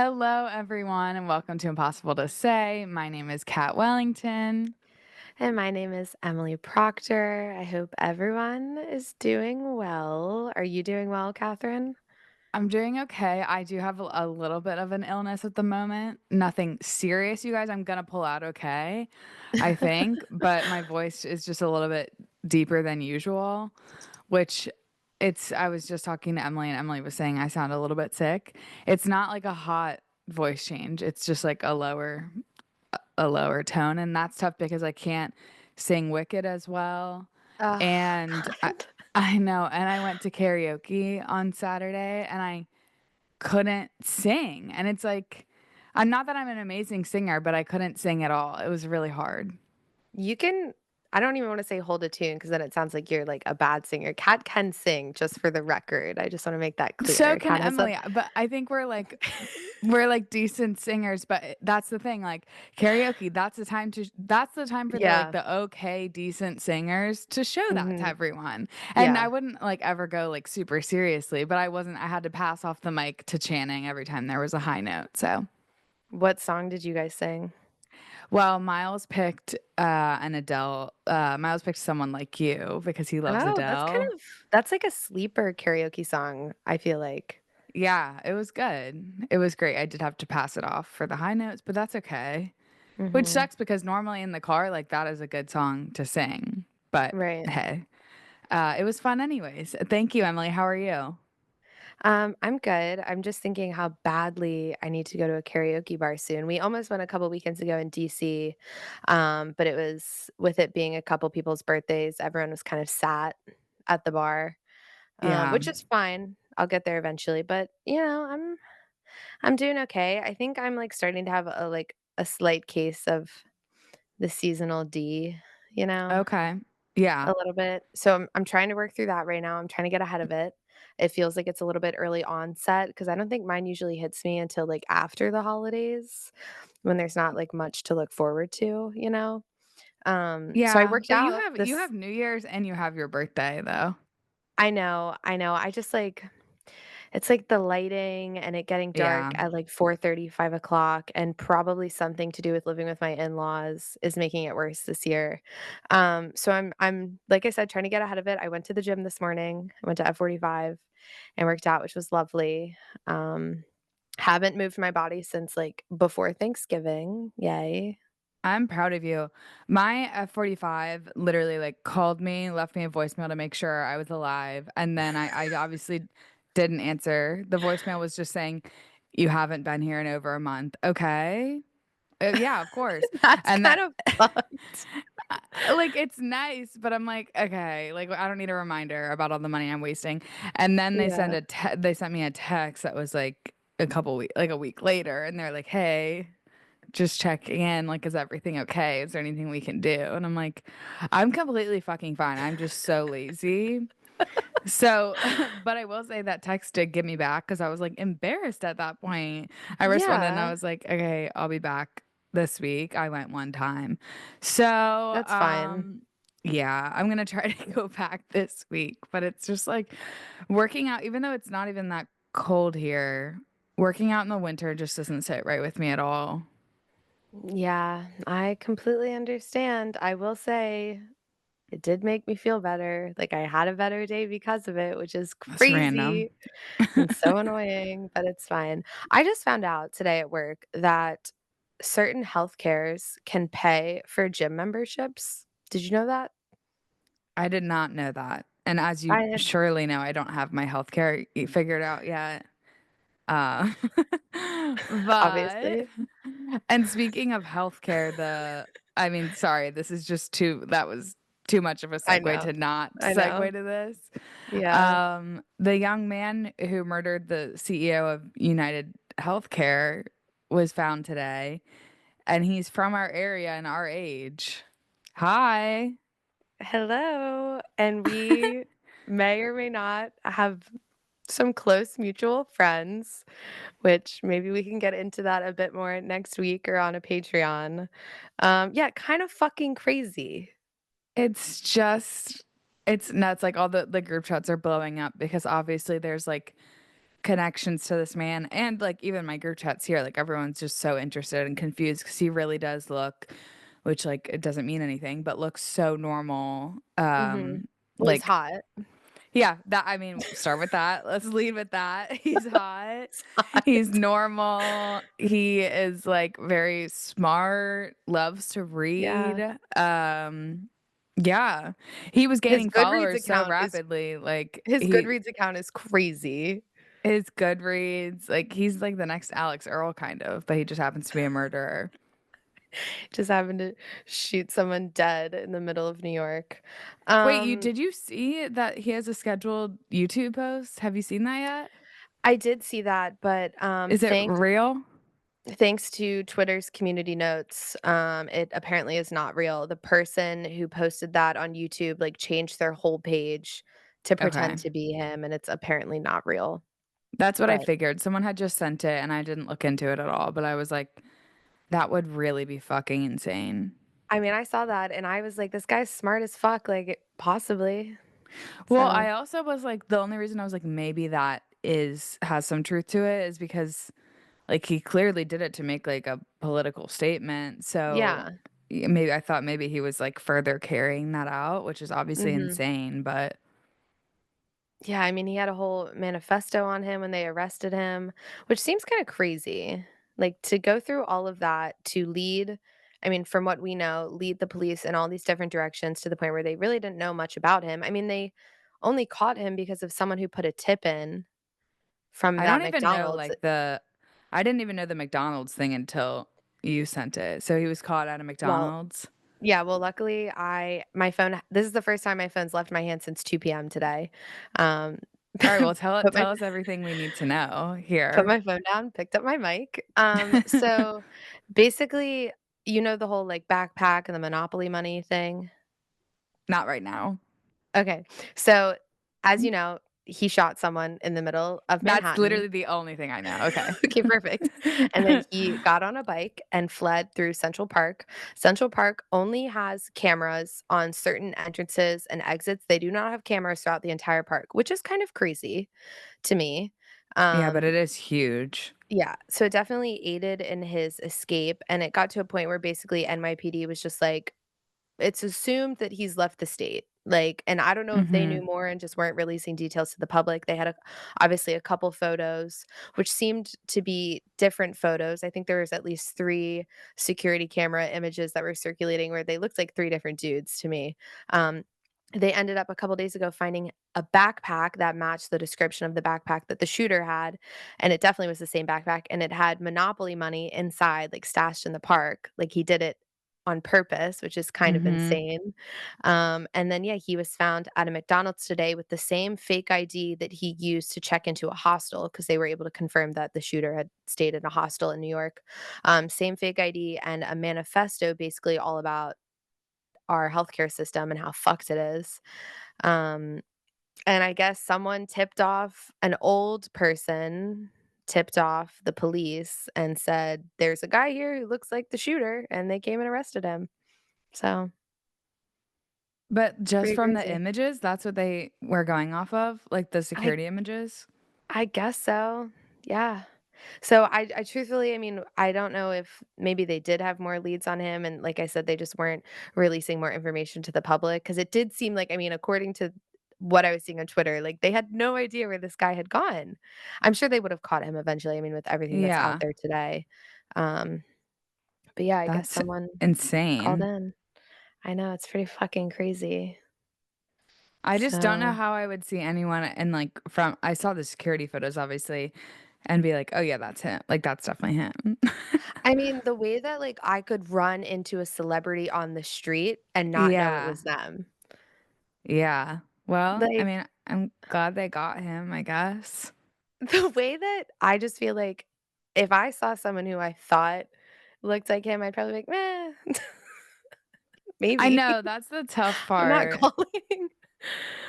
Hello, everyone, and welcome to Impossible to Say. My name is Kat Wellington. And my name is Emily Proctor. I hope everyone is doing well. Are you doing well, Catherine? I'm doing okay. I do have a little bit of an illness at the moment. Nothing serious, you guys. I'm gonna pull out okay, I think, but my voice is just a little bit deeper than usual, which I was just talking to Emily, and Emily was saying I sound a little bit sick. It's not like a hot voice change. It's just like a lower tone, and that's tough because I can't sing Wicked as well. Oh, And I, God. I know, and I went to karaoke on Saturday and I couldn't sing. And it's like, I'm not that I'm an amazing singer, but I couldn't sing at all. It was really hard. You can, I don't even want to say hold a tune because then it sounds like you're like a bad singer. Kat can sing, just for the record. I just want to make that So clear. can Kat has a. Emily, but I think we're like decent singers, but that's the thing, like karaoke, that's the time for the like Yeah. the okay, decent singers to show that to Hmm. everyone. And I Yeah. wouldn't like ever go like super seriously, but I had to pass off the mic to Channing every time there was a high note. So, What song did you guys sing? well, Miles picked Someone Like You because he loves Oh, Adele. that's like a sleeper karaoke song, I feel like. Yeah, it was good. It was great. I did have to pass it off for the high notes, but that's okay. Which Hmm. sucks because normally in the car, like that is a good song to sing. But Right. hey, it was fun anyways. Thank you, Emily. How are you? I'm good. I'm just thinking how badly I need to go to a karaoke bar soon. We almost went a couple weekends ago in DC, but it was with it being a couple people's birthdays, everyone was kind of sat at the bar, Yeah. which is fine. I'll get there eventually, but I'm doing okay. I think I'm like starting to have a slight case of the seasonal D, you know? Okay. Yeah. A little bit. So I'm trying to work through that right now. I'm trying to get ahead of it. It feels like it's a little bit early onset because I don't think mine usually hits me until like after the holidays when there's not like much to look forward to, you know? So I Yeah. worked But you out have you this. have New Year's and you have your birthday though. I know, I know. I just like it's like the lighting and it getting dark Yeah. at like 4:30, 5 o'clock, and probably something to do with living with my in-laws is making it worse this year. So I'm like I said, trying to get ahead of it. I went to the gym this morning. I went to F45 and worked out, which was lovely. Um, haven't moved my body since like before Thanksgiving. Yay. I'm proud of you. My F45 literally like called me, left me a voicemail to make sure I was alive. And then I obviously didn't answer. The voicemail was just saying, "You haven't been here in over a month." Okay. Yeah, of course. That's And kind that of fucked. like it's nice, but I'm like, okay, like I don't need a reminder about all the money I'm wasting. And then Yeah. they sent me a text that was like a week later, and they're like, "Hey, just checking in, like, is everything okay? Is there anything we can do?" And I'm like, I'm completely fucking fine. I'm just so lazy. So, but I will say that text did get me back because I was like embarrassed at that point. I responded and I Yeah, was like, okay, I'll be back this week. I went one time. So, that's fine. yeah, I'm gonna try to go back this week, but it's just like working out, even though it's not even that cold here, working out in the winter just doesn't sit right with me at all. Yeah, I completely understand. I will say it did make me feel better. Like I had a better day because of it, which is That's random. crazy and so annoying, but it's fine. I just found out today at work that certain health cares can pay for gym memberships. Did you know that? I did not know that. And as you I surely know, I don't have my healthcare figured out yet. Uh, but obviously. and speaking of healthcare, I mean, sorry, that was too much of a I segue know. to not I know. segue to this. Yeah. The young man who murdered the CEO of United Healthcare was found today, and he's from our area and our age. Hi. Hello. And we may or may not have some close mutual friends, which maybe we can get into that a bit more next week or on a Patreon. Yeah, kind of fucking crazy. It's just it's nuts, like, all the group chats are blowing up because obviously there's, like, connections to this man, and, like, even my group chats here, like, everyone's just so interested and confused because he really does look, which, like, it doesn't mean anything, but looks so normal, Mhm. Well, he's like hot. yeah, that I mean, start with that. Let's lead with that. He's hot. He's hot. He's normal. He is, like, very smart, loves to Yeah. read. Yeah. He was His gaining Goodreads followers so account is rapidly, like, his Goodreads account is crazy. his Goodreads, like, he's like the next Alex Earl kind of, but he just happens to be a murderer. Just happened to shoot someone dead in the middle of New York. Wait, you Um, did you see that he has a scheduled YouTube post? Have you seen that yet? I did see that, but, Is it real? thanks to Twitter's community notes, it apparently is not real. The person who posted that on YouTube, like, changed their whole page to Okay. pretend to be him, and it's apparently not real, That's what I but figured. Someone had just sent it and I didn't look into it at all, but I was like, that would really be fucking insane. I mean, I saw that and I was like, "This guy's smart as fuck," like, possibly. Well, So, I also was like, the only reason I was like, maybe that is has some truth to it is because like he clearly did it to make like a political statement. So yeah. maybe I thought maybe he was like further carrying that out, which is obviously Mhm. insane, but Yeah, I mean, he had a whole manifesto on him when they arrested him, which seems kinda crazy. Like, to go through all of that to lead I mean, from what we know, lead the police in all these different directions to the point where they really didn't know much about him. I mean, they only caught him because of someone who put a tip in from I that don't even know McDonald's. like I didn't even know the McDonald's thing until you sent it. So he was caught at a Well, McDonald's. yeah, well, luckily, I my phone this is the first time my phone's left my hand since 2 p.m. today. Um, All right, well, put my tell us everything we need to know put here. my phone down, picked up my mic. So basically, you know the whole, like, backpack and the Monopoly money thing? Not right now. Okay. So, as you know, he shot someone in the middle of That's Manhattan. literally the only thing I know. Okay. Okay, perfect. And then he got on a bike and fled through Central Park. Central Park only has cameras on certain entrances and exits. They do not have cameras throughout the entire park, which is kind of crazy to me. Yeah, but Um, it is huge. yeah, so it definitely aided in his escape, and it got to a point where basically NYPD was just like, it's assumed that he's left the state, like and I don't know if they knew Mhm. more and just weren't releasing details to the public. They had obviously a couple photos, which seemed to be different photos. I think there was at least 3 security camera images that were circulating where they looked like 3 different dudes to me. Um, they ended up a couple days ago finding a backpack that matched the description of the backpack that the shooter had, and it definitely was the same backpack, and it had Monopoly money inside, like, stashed in the park, like, he did it on purpose, which is kind of Mhm. insane. And then, yeah, he was found at a McDonald's today with the same fake ID that he used to check into a hostel because they were able to confirm that the shooter had stayed in a hostel in New York. Same fake ID and a manifesto basically all about our healthcare system and how fucked it is. Um, and I guess someone tipped off an old person tipped off the police and said, "There's a guy here who looks like the shooter," and they came and arrested him. So, But just pretty from the crazy. images, that's what they were going off of, like the I security images? I guess so. Yeah. So I truthfully, I mean, I don't know if maybe they did have more leads on him and like I said, they just weren't releasing more information to the public because it did seem like I mean, according to what I was seeing on Twitter, like they had no idea where this guy had gone. I'm sure they would have caught him eventually, I mean, with everything that's out Yeah. there today. Um, but yeah, I guess That's someone called insane. in. I know, it's pretty fucking crazy. I just don't know So how I would see anyone and like from I saw the security photos obviously and be like, "Oh yeah, that's him." Like that's definitely him. I mean, the way that, like, I could run into a celebrity on the street and not know it Yeah. was them. Yeah. Well, I Like, mean, I'm glad they got him, I guess. the way that I just feel like if I saw someone who I thought looked like him, I'd probably be like, "Meh, I maybe. know, that's the tough I'm not part. calling."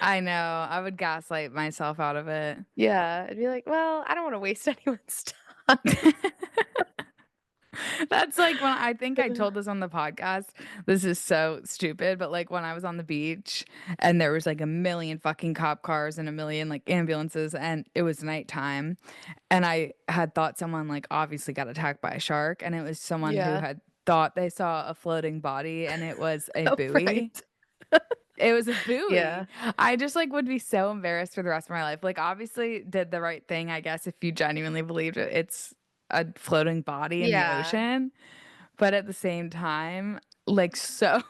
I know, I would gaslight myself out of it. Yeah, I'd be like, "Well, I don't wanna waste anyone's time." That's like when I think I told this on the podcast. This is so stupid, but, like, when I was on the beach and there was, like, a million fucking cop cars and a million, like, ambulances, and it was nighttime, and I had thought someone, like, obviously got attacked by a shark, and it was someone who Yeah. had thought they saw a floating body, and it was a Oh, buoy. right. It was a Yeah. buoy. I just, like, would be so embarrassed for the rest of my life. Like, obviously did the right thing, I guess, if you genuinely believed it's a floating body in the Yeah. ocean, but at the same time, like, so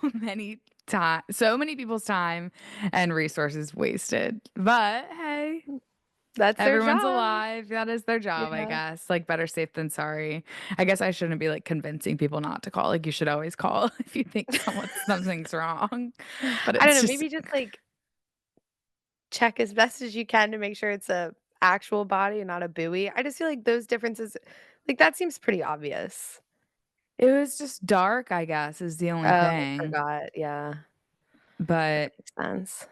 so many people's time and resources wasted. But hey, That's their everyone's job. alive. That is their job, I Yeah. guess. Like, better safe than sorry. I guess I shouldn't be, like, convincing people not to call. Like, you should always call if you think something's wrong. But I don't it's know, just maybe just, like, check as best as you can to make sure it's a actual body and not a buoy. I just feel like those differences like, that seems pretty obvious. it was just dark, I guess, is the only Oh, I thing. forgot, yeah. That But makes sense.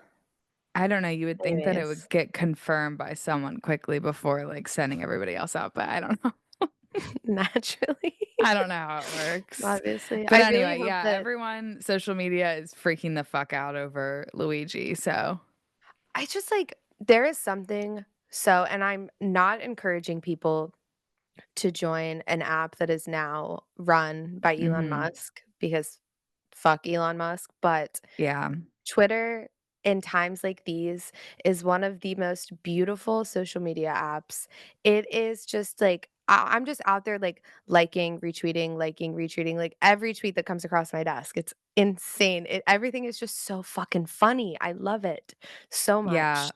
I don't know, you would think that it would Anyways, get confirmed by someone quickly before, like, sending everybody else out, but I don't know. naturally, I don't know how it works. obviously. I But really anyway, hope yeah, that everyone social media is freaking the fuck out over Luigi, so I just, like there is something and I'm not encouraging people to join an app that is now run by Elon mhm. Musk because fuck Elon Musk, but Yeah. Twitter in times like these is one of the most beautiful social media apps. It is just like I'm just out there like liking, retweeting, like every tweet that comes across my desk. It's insane. Everything is just so fucking funny. I love it so much. Yeah.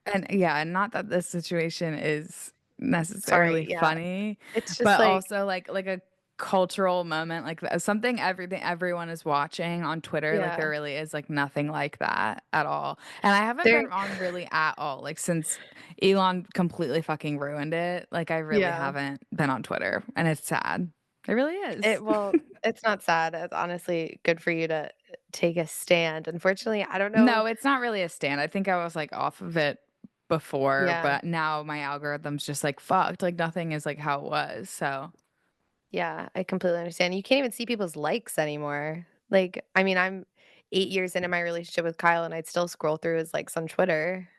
And yeah, and not that this situation is necessarily Sorry, yeah. funny, It's just but like also like a cultural moment, like, something everyone is watching on Twitter, like, yeah. there really is, like, nothing like that at all, and I haven't There been on really at all, like, since Elon completely fucking ruined it, like, I really yeah. haven't been on Twitter, and it's sad. It really is. It's not sad. It's honestly good for you to take a stand. Unfortunately, I don't know. No, it's not really a stand. I think I was, like, off of it before, Yeah. but now my algorithm's just, like, fucked, like, nothing is, like, how it was, so Yeah, I completely understand. You can't even see people's likes anymore. Like, I mean, I'm 8 years into my relationship with Kyle, and I'd still scroll through his likes on Twitter.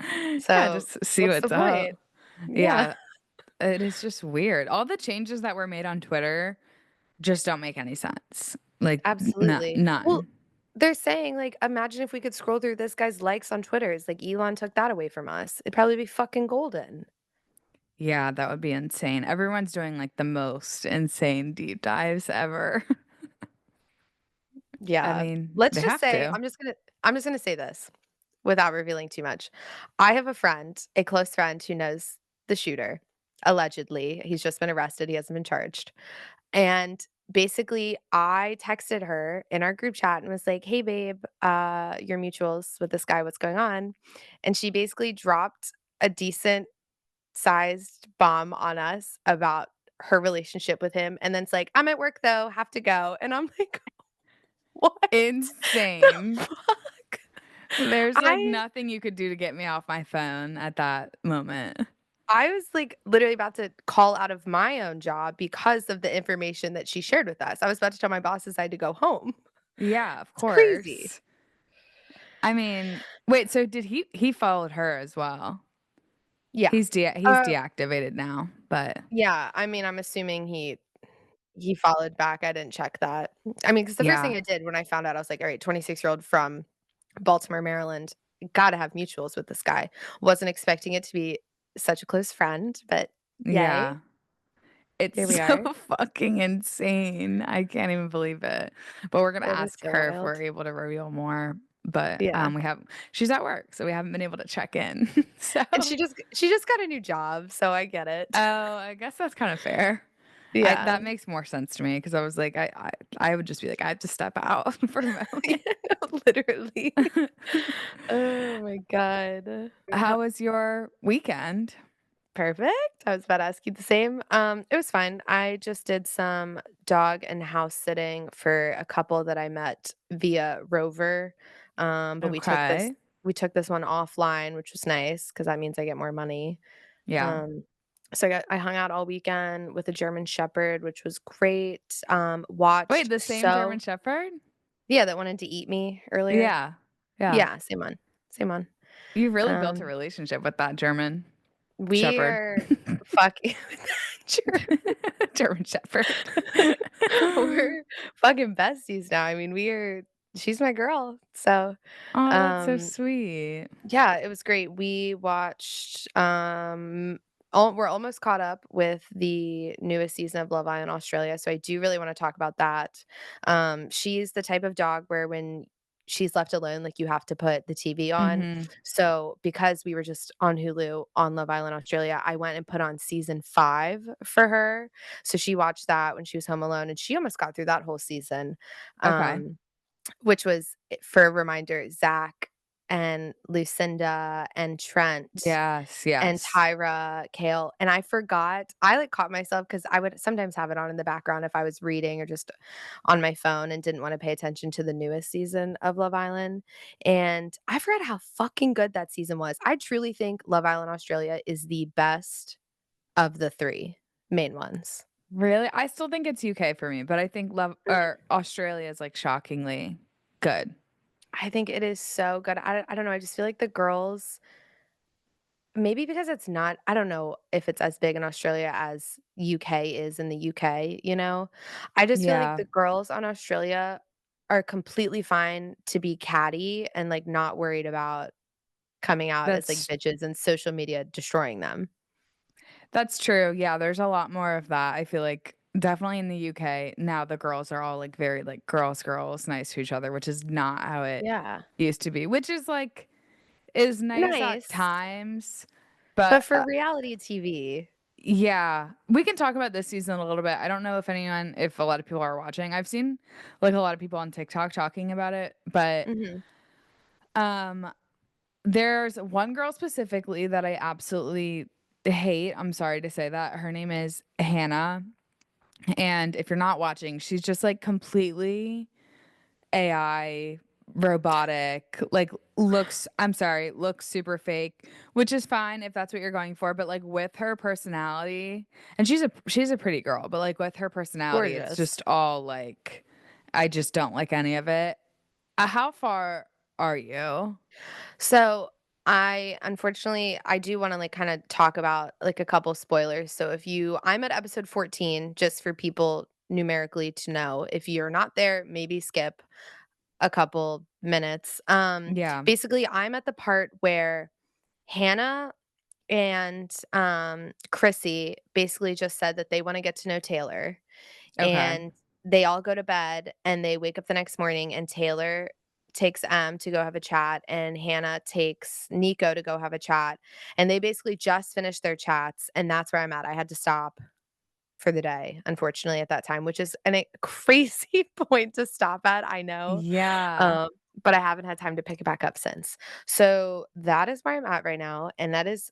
Yeah, So, just see what's the what's up. point? Yeah, Yeah, it is just weird. All the changes that were made on Twitter just don't make any sense. Like, absolutely. Well, none. they're saying, like, imagine if we could scroll through this guy's likes on Twitter. It's like Elon took that away from us. It'd probably be fucking golden. Yeah, that would be insane. Everyone's doing, like, the most insane deep dives ever. I Yeah. mean, Let's they just have say to. I'm just gonna say this without revealing too much. I have a friend, a close friend who knows the shooter, allegedly. He's just been arrested, he hasn't been charged. And basically, I texted her in our group chat and was like, "Hey babe, your mutuals with this guy, what's going on?" And she basically dropped a decent sized bomb on us about her relationship with him, and then it's like, "I'm at work though, have to go." And I'm like, "What the Insane. fuck?" There's, like, I nothing you could do to get me off my phone at that moment. I was, like, literally about to call out of my own job because of the information that she shared with us. I was about to tell my bosses I had to go home. Yeah, of It's crazy. course. I mean, wait, so did he followed her as well? Yeah. He's Uh, deactivated now, but yeah, I mean, I'm assuming he followed back, I didn't check that. I mean, because the first yeah, thing I did when I found out, I was like, "Alright, 26-year-old from Baltimore, Maryland, gotta have mutuals with this guy." Wasn't expecting it to be such a close friend, but yay, yeah. It's here we so are. fucking insane. I can't even believe it. But we're gonna It is ask so her if wild. we're able to reveal more. But Yeah. she's at work, so we haven't been able to check in. So And she just got a new job, so I get it. oh, I guess that's kind of fair. I Yeah. that makes more sense to me because I was like, I would just be like, I have to step out for a moment. Literally. Oh my god. How was your weekend? Perfect. I was about to ask you the same. It was fine. I just did some dog and house sitting for a couple that I met via Rover. But Okay. we took this one offline, which was nice because that means I get more money. Yeah. Um, So I hung out all weekend with a German Shepherd, which was great, Wait, watched the same German so Shepherd? yeah, that wanted to eat me earlier. Yeah. Yeah. Yeah, same one, same one. You really built a Um, relationship with that German we Shepherd. are fucking Ger German Shepherd. we're fucking besties now. I mean, she's my girl, so, Oh, that's so um sweet. yeah, it was great. We watched, we're almost caught up with the newest season of Love Island Australia, so I do really wanna talk about that. She's the type of dog where when she's left alone, like, you have to put the TV on. Mhm. So, because we were just on Hulu on Love Island Australia, I went and put on season 5 for her. So she watched that when she was home alone, and she almost got through that whole season. Okay. Um which was, for a reminder, Zach and Lucinda and Trent Yes, and yes. Tyra, Kale, and I forgot I, like, caught myself because I would sometimes have it on in the background if I was reading or just on my phone and didn't wanna pay attention to the newest season of Love Island, and I forgot how fucking good that season was. I truly think Love Island Australia is the best of the 3 main ones. Really? I still think it's UK for me, but I think love or Australia is, like, shockingly good. I think it is so good. I don't know, I just feel like the girls. Maybe because it's not. I don't know if it's as big in Australia as UK is in the UK, you know? I just feel like Yeah. the girls on Australia are completely fine to be catty and, like, not worried about coming out as, like, That's bitches and social media destroying them. that's true. Yeah, there's a lot more of that. I feel like definitely in the UK, now the girls are all, like, very, like, girls, nice to each other, which is not how it Yeah. used to be, which is, like is nice at Nice. times, but, But for reality TV. yeah, we can talk about this season a little bit. I don't know if a lot of people are watching. I've seen, like, a lot of people on TikTok talking about it, but, Mhm. um, there's one girl specifically that I absolutely hate. I'm sorry to say that. Her name is Hannah, and if you're not watching, she's just, like, completely AI, robotic, like, looks super fake, which is fine if that's what you're going for, but, like, with her personality and she's a pretty girl, but, like, with her personality, it's Gorgeous. just all, like I just don't like any of it. How far are you? So, I unfortunately, I do wanna, like, kinda talk about, like, a couple spoilers. So I'm at episode 14, just for people numerically to know. If you're not there, maybe skip a couple minutes. Yeah, Basically, I'm at the part where Hannah and, Chrissy basically just said that they wanna get to know Taylor, okay. and they all go to bed, and they wake up the next morning, and Taylor takes M to go have a chat, and Hannah takes Nico to go have a chat, and they basically just finished their chats, and that's where I'm at. I had to stop for the day, unfortunately, at that time, which is a crazy point to stop at, I know, Yeah. um, but I haven't had time to pick it back up since. So, that is where I'm at right now, and that is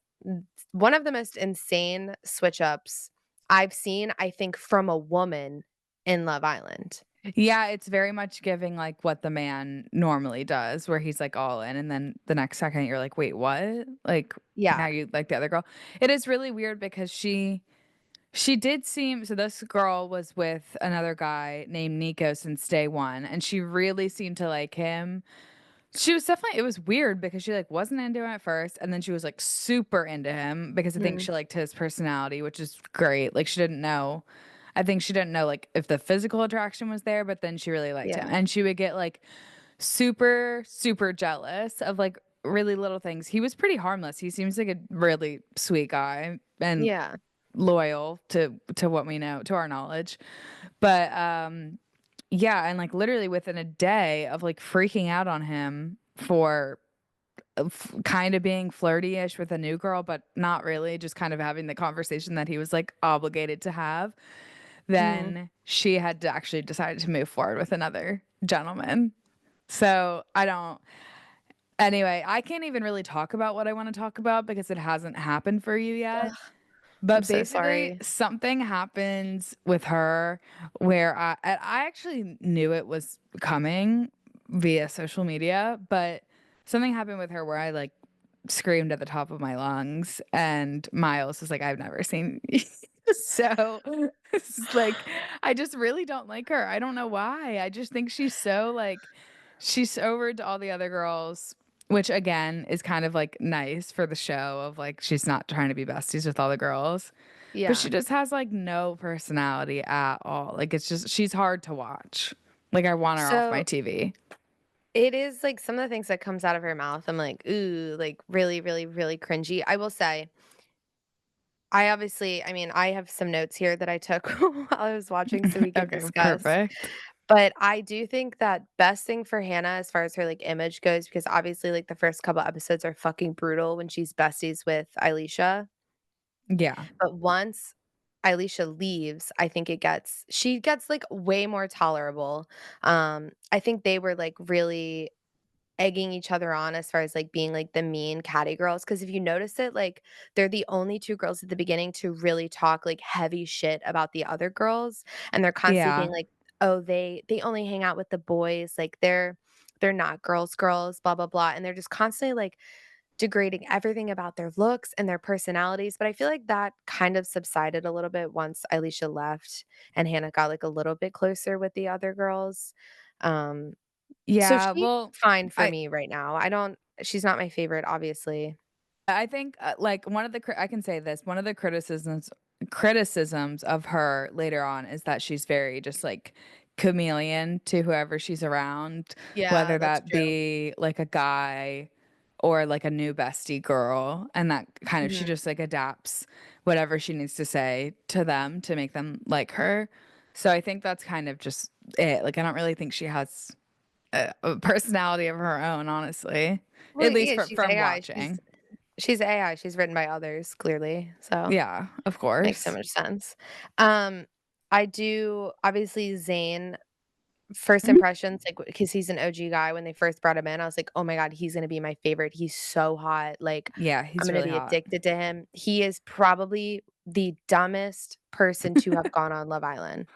one of the most insane switch ups I've seen, I think, from a woman in Love Island. Yeah, it's very much giving, like, what the man normally does, where he's, like, all in, and then the next second you're like, "Wait, what?" Like, now Yeah. you like the other girl. It is really weird because she did seem so this girl was with another guy named Nico since day 1, and she really seemed to like him. She was definitely it was weird because she, like, wasn't into him at first, and then she was, like, super into him because I think Mhm. she liked his personality, which is great. Like, she didn't know I think she didn't know, like, if the physical attraction was there, but then she really liked him, Yeah. and she would get, like, super, super jealous of, like, really little things. He was pretty harmless. He seems like a really sweet guy and Yeah. loyal to what we know to our knowledge. But, yeah, and, like, literally within a day of, like, freaking out on him for, kinda being flirty-ish with a new girl, but not really, just kind of having the conversation that he was, like, obligated to have, Mhm. then she had to actually decided to move forward with another gentleman. So, I don't anyway, I can't even really talk about what I wanna talk about because it hasn't happened for you yet. Ugh, I'm But so basically, sorry. something happens with her where I actually knew it was coming via social media, but something happened with her where I, like, screamed at the top of my lungs, and Miles was like, "I've never seen." So, it's like, I just really don't like her. I don't know why. I just think she's so, like, she's so rude to all the other girls, which again is kind of, like, nice for the show of, like, she's not trying to be besties with all the girls, but she Yeah. just has, like, no personality at all. Like, it's just she's hard to watch. Like, I want her off my So, TV. it is, like, some of the things that comes out of her mouth, I'm like, "Ooh," like, really, really, really cringy. I will say, I mean, I have some notes here that I took while I was watching so we can Okay, discuss. perfect. But I do think that best thing for Hannah as far as her, like, image goes, because obviously, like, the first couple episodes are fucking brutal when she's besties with Elisha, Yeah. but once Elisha leaves, I think she gets, like, way more tolerable. I think they were, like, really egging each other on as far as, like, being, like, the mean catty girls. Because if you notice it, like, they're the only 2 girls at the beginning to really talk, like, heavy shit about the other girls, and they're constantly being Yeah. like, "Oh, they only hang out with the boys, like, they're not girls, blah, blah, blah," and they're just constantly, like, degrading everything about their looks and their personalities, but I feel like that kind of subsided a little bit once Elisha left and Hannah got, like, a little bit closer with the other girls. Um so Yeah, she's well, fine for I me right now. I don't she's not my favorite, obviously. I think, like, one of the I can say this, one of the criticisms of her later on is that she's very just, like, chameleon to whoever she's around, Yeah, whether that's that true. be, like, a guy or, like, a new bestie girl, and that kind of she Mhm. just, like, adapts whatever she needs to say to them to make them like her. So I think that's kind of just it. Like, I don't really think she has a personality of her own, honestly, Well, at least yeah, she's from AI. watching. She's AI. She's written by others, clearly, so Yeah, of makes so course. much sense. Um, I do obviously Zayn, first Mhm. impressions, like, because he's an OG guy, when they first brought him in, I was like, "Oh my god, he's gonna be my favorite. He's so hot, like, Yeah, I'm he's gonna really be hot. addicted to him." He is probably the dumbest person to have gone on Love Island,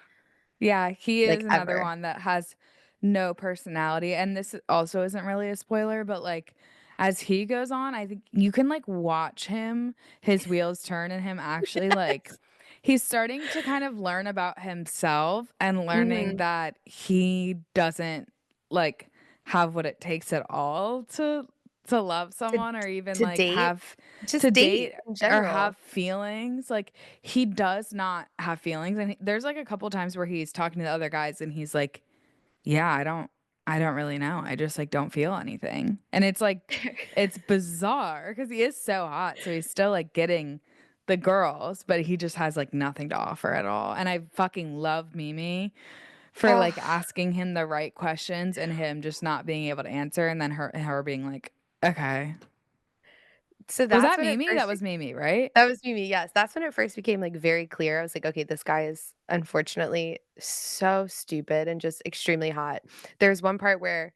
Yeah, he like, is another ever. one that has no personality, and this also isn't really a spoiler, but, like, as he goes on, I think you can, like, watch his wheels turn and him actually, like he's starting to kind of learn about himself and learning Mhm. that he doesn't, like, have what it takes at all to love To someone or even, to like, date? have to Just date date in or general. have feelings, like, he does not have feelings, and there's, like, a couple times where he's talking to the other guys, and he's like, "Yeah, I don't really know. I just, like, don't feel anything." And it's, like it's bizarre because he is so hot, so he's still, like, getting the girls, but he just has, like, nothing to offer at all, and I fucking love Mimi for, like, Oh, asking him the right questions and him just not being able to answer, and then her being like, "Okay." so Was that's that when it Mimi? That first was Mimi, right? that was Mimi, yes, that's when it first became, like, very clear. I was like, "Okay, this guy is unfortunately so stupid and just extremely hot." There's one part where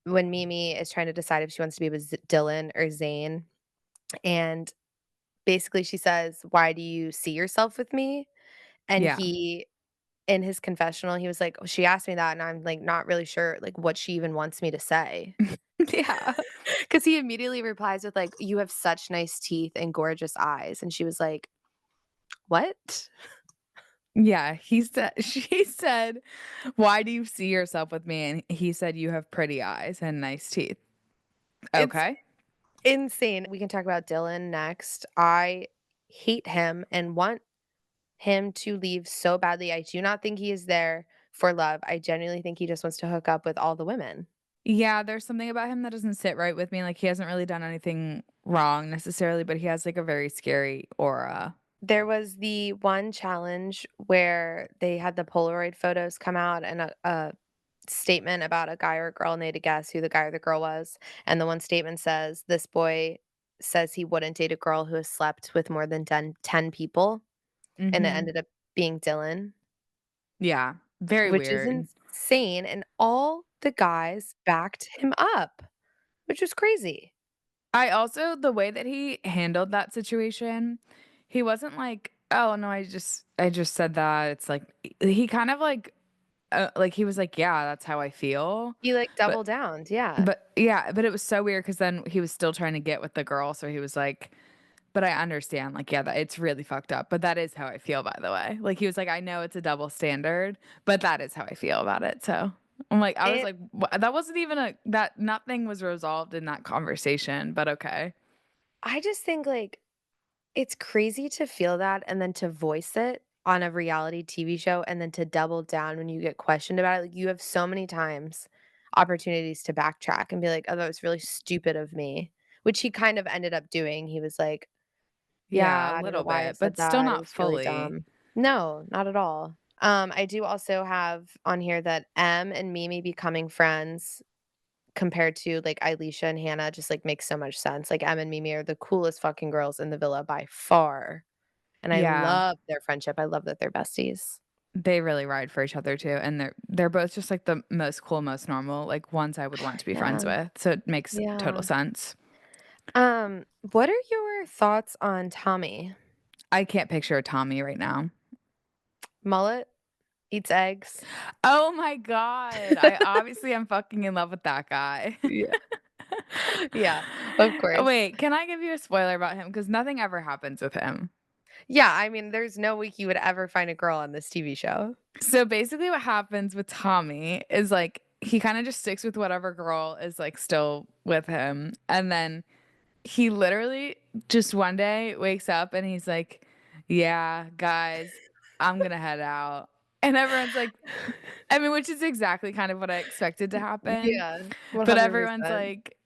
when Mimi is trying to decide if she wants to be with Dylan or Zayn, and basically she says, "Why do you see yourself with me?" And Yeah. he in his confessional, he was like, "Oh, she asked me that, and I'm, like, not really sure, like, what she even wants me to say." Yeah. 'Cause he immediately replies with, like, "You have such nice teeth and gorgeous eyes," and she was like, "What?" Yeah, he said she said, "Why do you see yourself with me?" And he said, "You have pretty eyes and nice teeth." It's Okay. insane. We can talk about Dylan next. I hate him and want him to leave so badly. I do not think he is there for love. I genuinely think he just wants to hook up with all the women. Yeah, there's something about him that doesn't sit right with me, like, he hasn't really done anything wrong necessarily, but he has, like, a very scary aura. There was the one challenge where they had the Polaroid photos come out and a statement about a guy or a girl, and they had to guess who the guy or the girl was. And the one statement says, "This boy says he wouldn't date a girl who has slept with more than 10 people," and it Mhm. ended up being Dylan, Yeah, very which is weird. insane, and all the guys backed him up, which was crazy. I also the way that he handled that situation, he wasn't like, "Oh, no, I just said that." It's like he kind of, like like, he was like, "Yeah, that's how I feel." He, like, But double downed, yeah. but yeah, but it was so weird because then he was still trying to get with the girl, so he was like, "But I understand, like, yeah, that it's really fucked up, but that is how I feel, by the way." Like, he was like, "I know it's a double standard, but that is how I feel about it." So, I was It like, that wasn't even that nothing was resolved in that conversation, but okay." I just think, like, it's crazy to feel that and then to voice it on a reality TV show and then to double down when you get questioned about it. Like, you have so many times opportunities to backtrack and be like, "Oh, that was really stupid of me," which he kind of ended up doing. He was like, Yeah, "Yeah, a I don't know little why I bit, said but still that. It not was really fully. dumb." No, not at all. I do also have on here that M and Mimi becoming friends compared to, like, Elisha and Hannah just, like, makes so much sense. Like, Em and Mimi are the coolest fucking girls in the villa by far, and I Yeah. love their friendship. I love that they're besties. They really ride for each other too, and they're both just, like, the most cool, most normal, like, ones I would want to be friends Yeah, with, so it makes total yeah. sense. What are your thoughts on Tommy? I can't picture a Tommy right now. Mullet? Eats eggs? Oh my god, I obviously am fucking in love with that guy. Yeah. Yeah, of course. Wait, can I give you a spoiler about him? Because nothing ever happens with him. Yeah, I mean, there's no way he would ever find a girl on this TV show. So, basically what happens with Tommy is, like, he kinda just sticks with whatever girl is, like, still with him, and then he literally just one day wakes up and he's like, "Yeah, guys, I'm gonna head out." And everyone's like, I mean, which is exactly kind of what I expected to happen, Yeah, but everyone's 100%. like,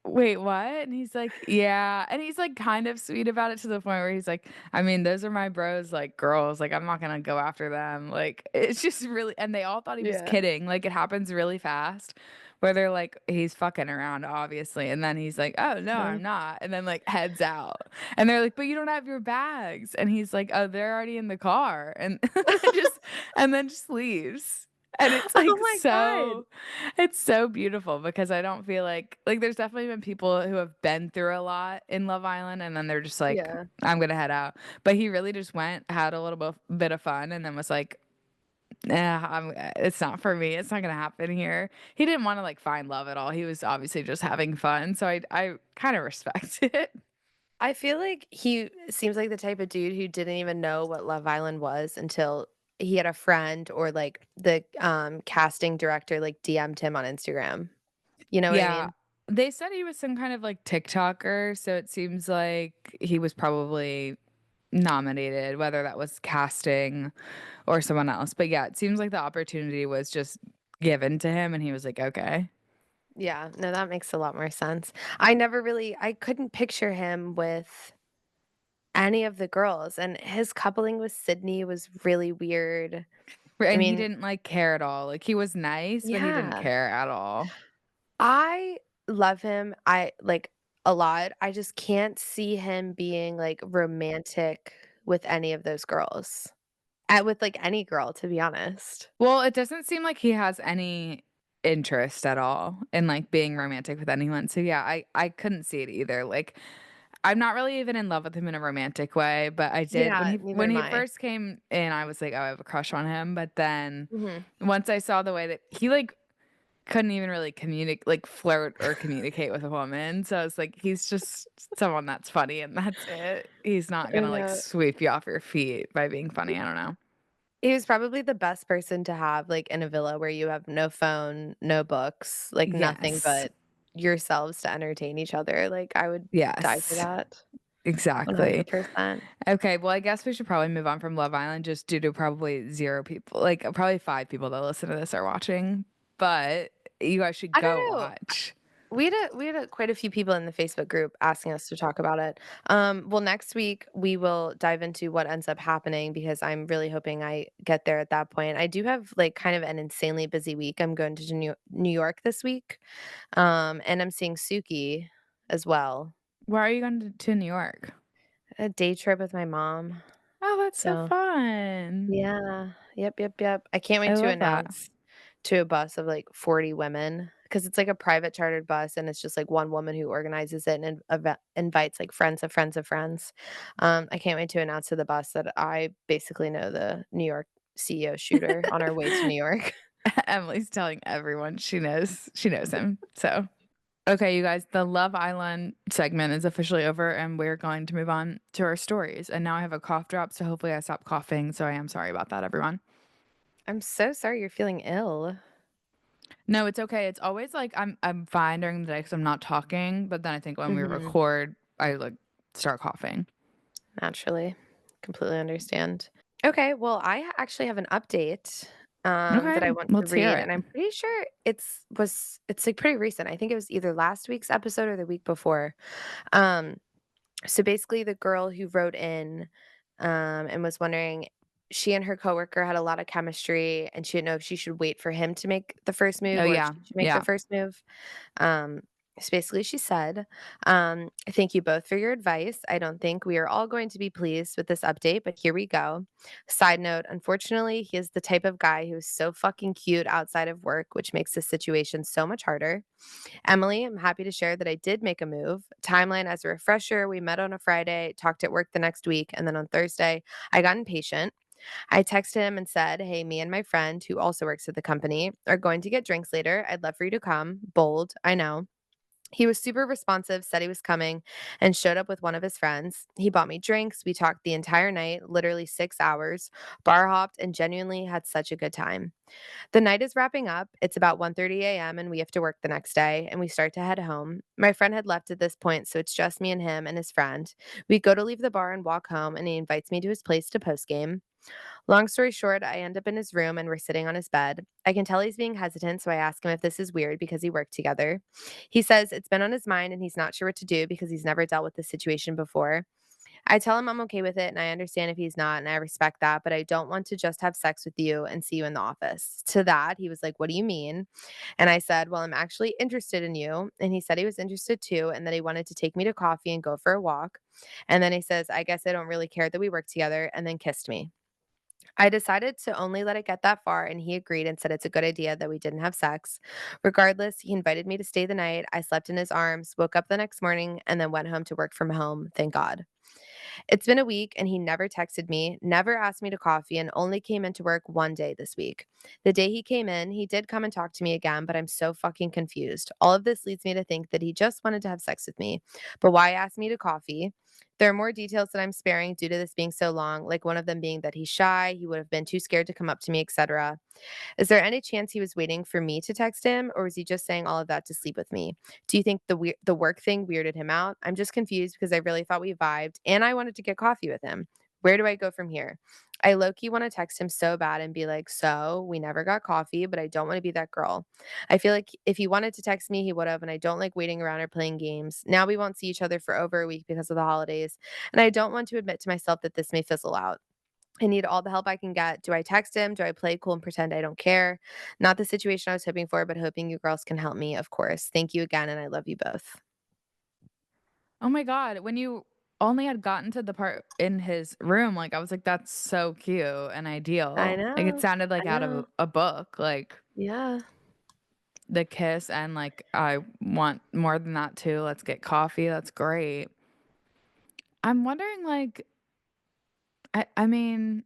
"Wait, what?" And he's like, "Yeah." And he's, like, kind of sweet about it to the point where he's like, "I mean, those are my bros, like, girls, like, I'm not gonna go after them." Like, it's just really and they all thought he was Yeah. kidding, like, it happens really fast where they're like, "He's fucking around, obviously," and then he's like, "Oh, no, Uh, I'm not," and then, like, heads out. And they're like, "But you don't have your bags." And he's like, "Oh, they're already in the car," and just and then just leaves. And it's, Oh like, my god. it's so beautiful because I don't feel like there's definitely been people who have been through a lot in Love Island, and then they're just like, Yeah. "I'm gonna head out." But he really just went, had a little bit of fun, and then was like, "Nah, it's not for me. It's not gonna happen here." He didn't wanna, like, find love at all. He was obviously just having fun, so I kinda respect it. I feel like he seems like the type of dude who didn't even know what Love Island was until he had a friend or, like, the, casting director, like, DM'd him on Instagram. You know what I Yeah. mean? They said he was some kind of, like, TikToker, so it seems like he was probably nominated, whether that was casting or someone else. But yeah, it seems like the opportunity was just given to him and he was like, "Okay." Yeah, no, that makes a lot more sense. I couldn't picture him with any of the girls, and his coupling with Sydney was really weird. I And he mean didn't, like, care at all. Like, he was nice, but he didn't yeah. care at all. I love him, a lot. I just can't see him being, like, romantic with any of those girls. With, like, any girl, to be honest. Well, it doesn't seem like he has any interest at all in, like, being romantic with anyone. So yeah, I couldn't see it either. Like, I'm not really even in love with him in a romantic way, but I did Yeah, neither when am he I. first came in, I was like, "Oh, I have a crush on him." But then Mhm. once I saw the way that he, like, couldn't even really flirt or communicate with a woman, so I was like, "He's just someone that's funny and that's it. He's not I gonna, like, know. sweep you off your feet by being funny." I don't know. He was probably the best person to have, like, in a villa where you have no phone, no books, like, nothing Yes. but yourselves to entertain each other, like, I would die for Yes. that, Exactly. 100%. Okay, well, I guess we should probably move on from Love Island just due to probably 0 people, like, probably 5 people that listen to this are watching, but you guys should I go don't know. watch. We had quite a few people in the Facebook group asking us to talk about it. Well, next week we will dive into what ends up happening because I'm really hoping I get there at that point. I do have like kind of an insanely busy week. I'm going to New York this week, and I'm seeing Suki as well. Why are you going to New York? A day trip with my mom. Oh, that's so So fun. yeah, yep, yep, yep. I can't I wait to love that. announce to a bus of, like, 40 women because it's, like, a private chartered bus, and it's just, like, one woman who organizes it and invites, like, friends of friends of friends. I can't wait to announce to the bus that I basically know the New York CEO shooter on our way to New York. Emily's telling everyone she knows him. So, okay, you guys, the Love Island segment is officially over and we're going to move on to our stories. And now I have a cough drop, so hopefully I stop coughing. So I am sorry about that, everyone. I'm so sorry you're feeling ill. No, it's okay. It's always like I'm fine during the day because I'm not talking, but then I think when we Mhm. record, I like start coughing. Naturally. Completely understand. Okay, well, I actually have an update, Okay, that I want to let's hear read, it. and I'm pretty sure it's, like, pretty recent. I think it was either last week's episode or the week before. Um, so basically the girl who wrote in, and was wondering she and her coworker had a lot of chemistry, and she didn't know if she should wait for him to make the first Oh move or if yeah, she should make the yeah. first move. Um, so basically, she said, "Thank you both for your advice. I don't think we are all going to be pleased with this update, but here we go. Side note, unfortunately, he is the type of guy who is so fucking cute outside of work, which makes this situation so much harder. Emily, I'm happy to share that I did make a move. Timeline as a refresher, we met on a Friday, talked at work the next week, and then on Thursday, I got impatient. I texted him and said, "Hey, me and my friend, who also works at the company, are going to get drinks later. I'd love for you to come." Bold, I know. He was super responsive, said he was coming, and showed up with one of his friends. He bought me drinks. We talked the entire night, literally 6 hours, bar hopped, and genuinely had such a good time. The night is wrapping up. It's about 1:30 a.m. and we have to work the next day, and we start to head home. My friend had left at this point, so it's just me and him and his friend. We go to leave the bar and walk home, and he invites me to his place to postgame. Long story short, I end up in his room and we're sitting on his bed. I can tell he's being hesitant, so I ask him if this is weird because he worked together. He says it's been on his mind and he's not sure what to do because he's never dealt with this situation before. I tell him I'm okay with it and I understand if he's not, and I respect that, but I don't want to just have sex with you and see you in the office. To that, he was like, "What do you mean?" And I said, "Well, I'm actually interested in you." And he said he was interested too and that he wanted to take me to coffee and go for a walk. And then he says, "I guess I don't really care that we work together," and then kissed me. I decided to only let it get that far, and he agreed and said it's a good idea that we didn't have sex. Regardless, he invited me to stay the night. I slept in his arms, woke up the next morning, and then went home to work from home. Thank God. It's been a week and he never texted me, never asked me to coffee, and only came into work one day this week. The day he came in, he did come and talk to me again, but I'm so fucking confused. All of this leads me to think that he just wanted to have sex with me. But why ask me to coffee? There are more details that I'm sparing due to this being so long, like one of them being that he's shy, he would have been too scared to come up to me, etc. Is there any chance he was waiting for me to text him, or was he just saying all of that to sleep with me? Do you think the work thing weirded him out? I'm just confused because I really thought we vibed and I wanted to get coffee with him. Where do I go from here? I low key want to text him so bad and be like, "So, we never got coffee, but I don't want to be that girl." I feel like if he wanted to text me, he would have, and I don't like waiting around or playing games. Now we won't see each other for over a week because of the holidays, and I don't want to admit to myself that this may fizzle out. I need all the help I can get. Do I text him? Do I play cool and pretend I don't care? Not the situation I was hoping for, but hoping you girls can help me, of course. Thank you again, and I love you both. Oh my god, when you only had gotten to the part in his room, like, I was like, "That's so cute and I ideal." Like, it know. sounded like I out of know. a book, like, Yeah. the kiss and, like, "I want more than that too, let's get coffee." That's great. I'm wondering, like, I mean,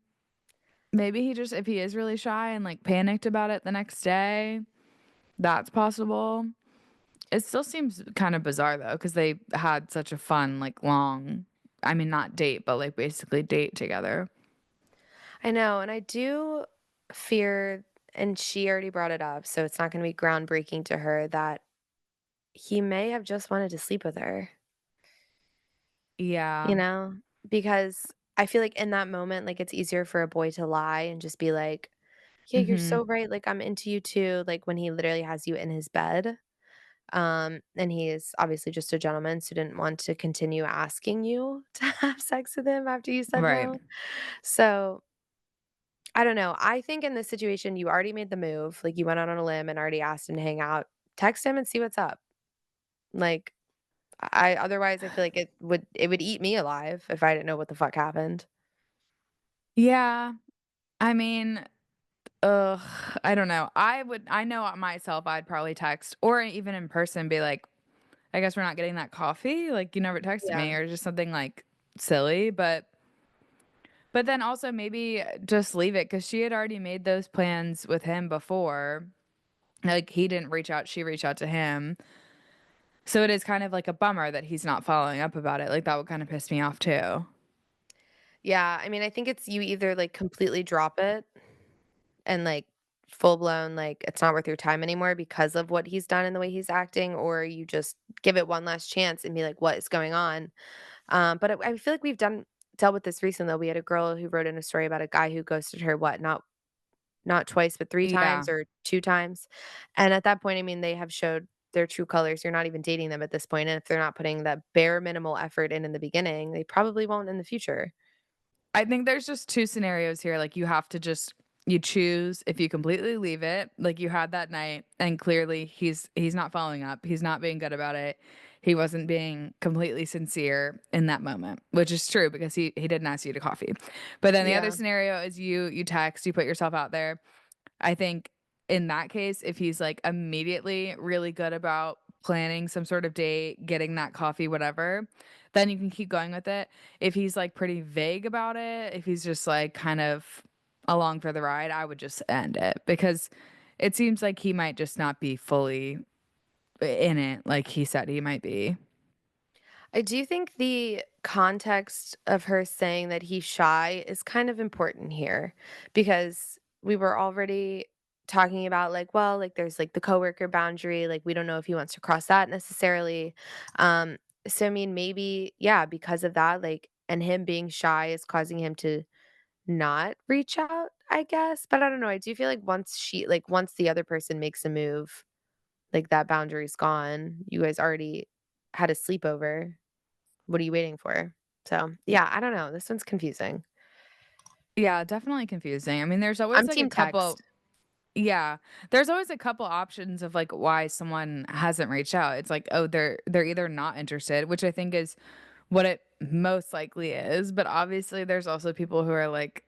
maybe he just if he is really shy and, like, panicked about it the next day, that's possible. It still seems kinda bizarre though, because they had such a fun, like, long I mean, not date, but, like, basically date together. I know. And I do fear, and she already brought it up, so it's not going to be groundbreaking to her that he may have just wanted to sleep with her, Yeah. you know? Because I feel like in that moment, like it's easier for a boy to lie and just be like, "Yeah, you're Mhm. so right. Like I'm into you too." Like when he literally has you in his bed. And he is obviously just a gentleman, so didn't want to continue asking you to have sex with him after you said Right. no. So, I don't know. I think in this situation, you already made the move. Like, you went out on a limb and already asked him to hang out. Text him and see what's up. Like, I otherwise, I feel like it would eat me alive if I didn't know what the fuck happened. Yeah. I mean, ugh, I don't know. I know myself, I'd probably text or even in person be like, "I guess we're not getting that coffee? Like, you never texted Yeah. me," or just something, like, silly, but But then also maybe just leave it because she had already made those plans with him before. Like, he didn't reach out, she reached out to him. So it is kind of like a bummer that he's not following up about it. Like, that would kinda piss me off too. Yeah, I mean, I think it's you either, like, completely drop it and, like, full blown, like, it's not worth your time anymore because of what he's done and the way he's acting, or you just give it one last chance and be like, "What is going on?" But I feel like we've dealt with this recently, though. We had a girl who wrote in a story about a guy who ghosted her, what, not twice, but 3 Yeah. times or 2 times, and at that point, I mean, they have showed their true colors. You're not even dating them at this point, and if they're not putting that bare minimal effort in the beginning, they probably won't in the future. I think there's just 2 scenarios here, like, you have to just you choose if you completely leave it, like you had that night, and clearly he's not following up, he's not being good about it, he wasn't being completely sincere in that moment, which is true because he didn't ask you to coffee. But then the other Yeah. scenario is you text, you put yourself out there. I think in that case, if he's, like, immediately really good about planning some sort of date, getting that coffee, whatever, then you can keep going with it. If he's, like, pretty vague about it, if he's just, like, kind of along for the ride, I would just end it because it seems like he might just not be fully in it like he said he might be. I do think the context of her saying that he's shy is kind of important here because we were already talking about like, well, like there's like the coworker boundary, like we don't know if he wants to cross that necessarily. Um, so I mean maybe, yeah, because of that, like and him being shy is causing him to not reach out, I guess. But I don't know. I do feel like once the other person makes a move, like that boundary's gone. You guys already had a sleepover. What are you waiting for? So, yeah, I don't know, this one's confusing. Yeah, definitely confusing. I mean, there's always, I'm like, a team couple. text. Yeah. There's always a couple options of, like, why someone hasn't reached out. It's like, oh, they're either not interested, which I think is what it most likely is, but obviously there's also people who are like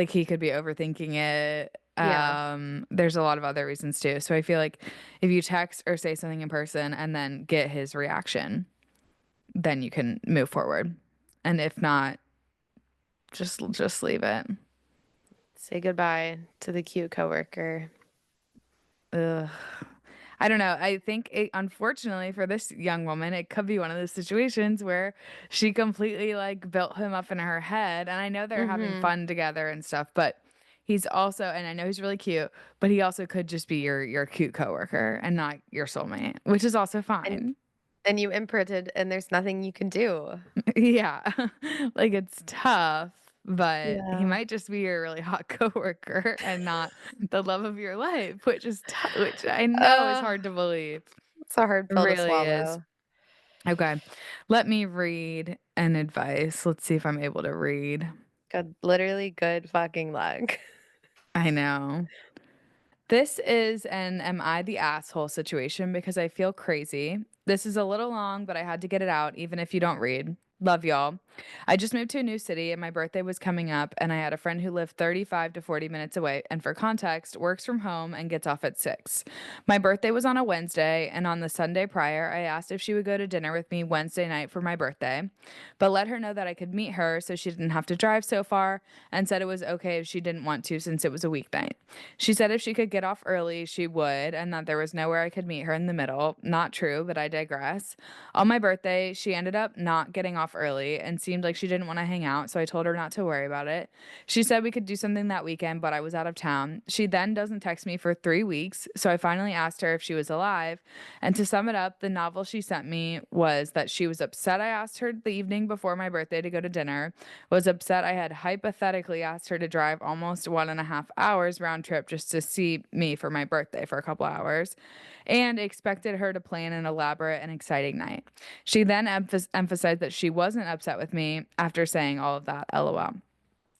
he could be overthinking it. Yeah. There's a lot of other reasons too. So I feel like if you text or say something in person and then get his reaction, then you can move forward. And if not, just leave it. Say goodbye to the cute coworker. Ugh. I don't know. I think unfortunately for this young woman, it could be one of those situations where she completely like built him up in her head. And I know they're having Mhm. fun together and stuff, but he's also, and I know he's really cute, but he also could just be your cute coworker and not your soulmate, which is also And fine. and you imprinted, and there's nothing you can do. Yeah. Like it's tough, but he Yeah. might just be your really hot coworker and not the love of your life, which I know is Uh, hard to believe. it's a hard It pill to really is. swallow. Okay. Let me read an advice. Let's see if I'm able to read. Good fucking luck. I know. This is an am I the asshole situation because I feel crazy. This is a little long, but I had to get it out, even if you don't read. Love y'all. I just moved to a new city and my birthday was coming up, and I had a friend who lived 35 to 40 minutes away, and for context, works from home and gets off at 6. My birthday was on a Wednesday, and on the Sunday prior, I asked if she would go to dinner with me Wednesday night for my birthday, but let her know that I could meet her so she didn't have to drive so far, and said it was okay if she didn't want to since it was a weeknight. She said if she could get off early, she would, and that there was nowhere I could meet her in the middle. Not true, but I digress. On my birthday, she ended up not getting off early and seemed like she didn't want to hang out, so I told her not to worry about it. She said we could do something that weekend, but I was out of town. She then doesn't text me for 3 weeks, so I finally asked her if she was alive. And to sum it up, the novel she sent me was that she was upset I asked her the evening before my birthday to go to dinner, was upset I had hypothetically asked her to drive almost 1.5 hours round trip just to see me for my birthday for a couple hours, and expected her to plan an elaborate and exciting night. She then emphasized that she wasn't upset with me after saying all of that. LOL.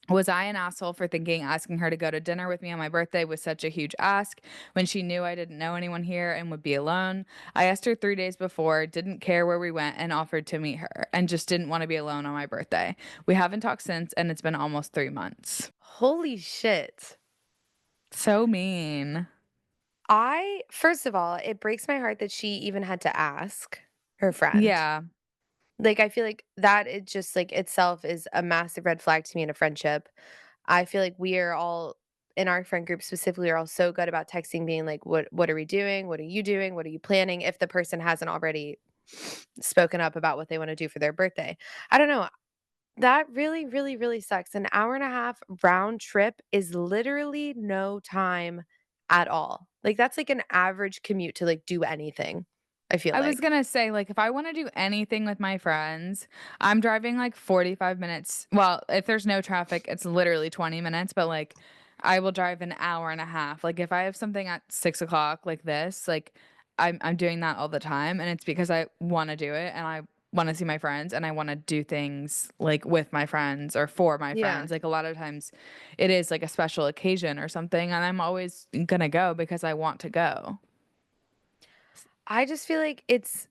Was I an asshole for thinking asking her to go to dinner with me on my birthday was such a huge ask when she knew I didn't know anyone here and would be alone? I asked her 3 days before, didn't care where we went, and offered to meet her, and just didn't want to be alone on my birthday. We haven't talked since, and it's been almost 3 months. Holy shit. So mean. First of all, it breaks my heart that she even had to ask her friend. Yeah. Like, I feel like that it just, like, itself is a massive red flag to me in a friendship. I feel like we are all in our friend group specifically are all so good about texting being like, "What are we doing? What are you doing? What are you planning?" If the person hasn't already spoken up about what they wanna do for their birthday. I don't know, that really, really, really sucks. An hour and a half round trip is literally no time at all. Like, that's like an average commute to, like, do anything, I feel I was like. gonna say, like, if I wanna do anything with my friends, I'm driving, like, 45 minutes well, if there's no traffic, it's literally 20 minutes, but, like, I will drive an hour and a half. Like, if I have something at 6 o'clock like this, like, I'm doing that all the time, and it's because I wanna do it, and I wanna see my friends, and I wanna do things, like, with my friends or for my Yeah. friends. Like, a lot of times, it is, like, a special occasion or something, and I'm always gonna go because I want to go. I just feel like it's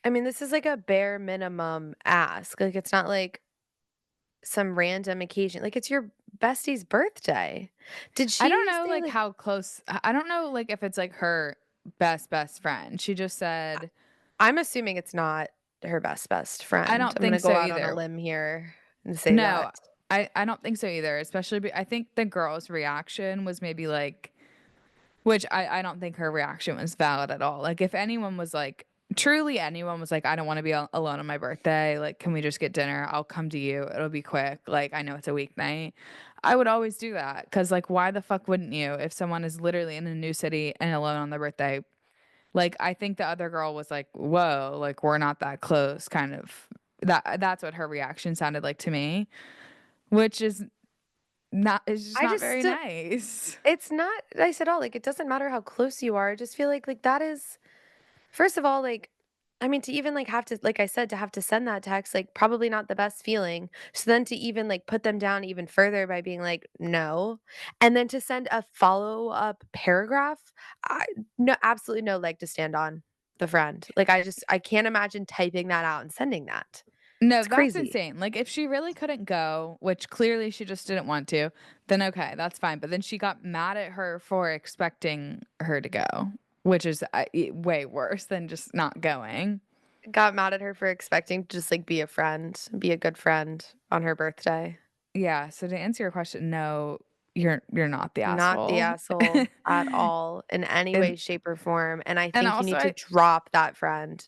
I mean, this is like a bare minimum ask. Like, it's not like some random occasion. Like, it's your bestie's birthday. Did I don't she know, say, like, like how close I don't know, like, if it's, like, her best friend. She just I said I'm assuming it's not her best I friend. don't I'm gonna think go so out on a either. limb here and say No, that. I don't think so either, especially I think the girl's reaction was maybe, like which I don't think her reaction was valid at all. Like, if anyone was, like truly anyone was like, "I don't wanna be alone on my birthday, like, can we just get dinner? I'll come to you, it'll be quick, like, I know it's a weeknight." I would always do that because like, why the fuck wouldn't you if someone is literally in a new city and alone on their birthday? Like, I think the other girl was like, "Whoa, like, we're not that close," kind of that's what her reaction sounded like to me, which is just I not just very nice. it's not nice at all. Like, it doesn't matter how close you are. I just feel like that is first of all, like, I mean, to even, like, have to like I said, to have to send that text, like, probably not the best feeling. So then to even, like, put them down even further by being like, "No," and then to send a follow-up paragraph, I no absolutely no leg to stand on, the friend. Like, I can't imagine typing that out and sending that. No, It's that's crazy. insane. Like, if she really couldn't go, which clearly she just didn't want to, then okay, that's fine. But then she got mad at her for expecting her to go, which is way worse than just not going. Got mad at her for expecting to just, like, be a friend, be a good friend on her birthday. Yeah. So to answer your question, no, you're not the Not the asshole. asshole at all in any and way, shape, or form, and I and think you also need to drop that friend.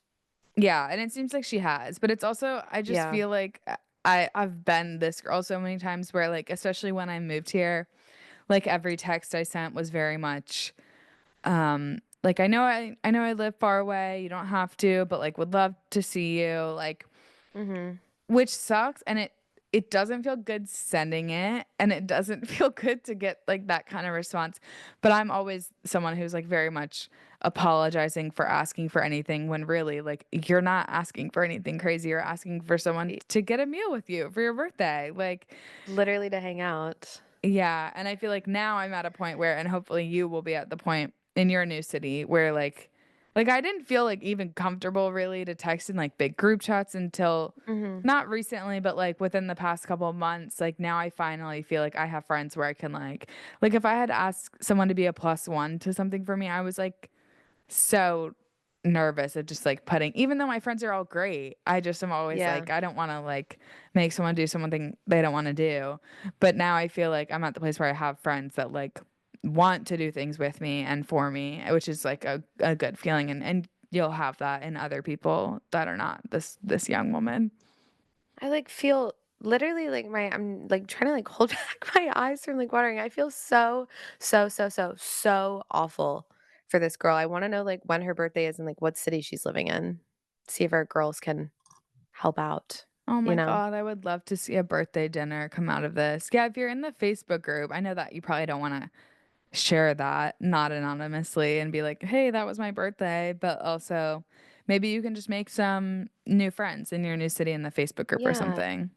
yeah, and it seems like she has, but it's also I just Yeah. feel like I've been this girl so many times where like especially when I moved here, like every text I sent was very much like I know I live far away, you don't have to, but like would love to see you, like Mhm. which sucks and it doesn't feel good sending it and it doesn't feel good to get like that kind of response. But I'm always someone who's like very much apologizing for asking for anything when really like you're not asking for anything crazy. You're asking for someone E to get a meal with you for your birthday. Like Literally to hang out. yeah, and I feel like now I'm at a point where and hopefully you will be at the point in your new city where like I didn't feel like even comfortable really to text in like big group chats until Mhm. not recently, but like within the past couple of months. Like now I finally feel like I have friends where I can like if I had asked someone to be a plus one to something for me, I was like so nervous of just like putting even though my friends are all great, I just am always Yeah. like, I don't wanna like make someone do something they don't wanna do. But now I feel like I'm at the place where I have friends that like want to do things with me and for me, which is like a good feeling and you'll have that in other people that are not this young woman. I, like, feel literally, like, I'm, like, trying to, like, hold back my eyes from, like, watering. I feel so, so, so, so, so awful for this girl. I wanna know, like, when her birthday is and, like, what city she's living in. See if our girls can help out, Oh you my know? god, I would love to see a birthday dinner come out of this. Yeah, if you're in the Facebook group, I know that you probably don't wanna share that, not anonymously, and be like, "Hey, that was my birthday," but also, maybe you can just make some new friends in your new city in the Facebook group or Yeah, something.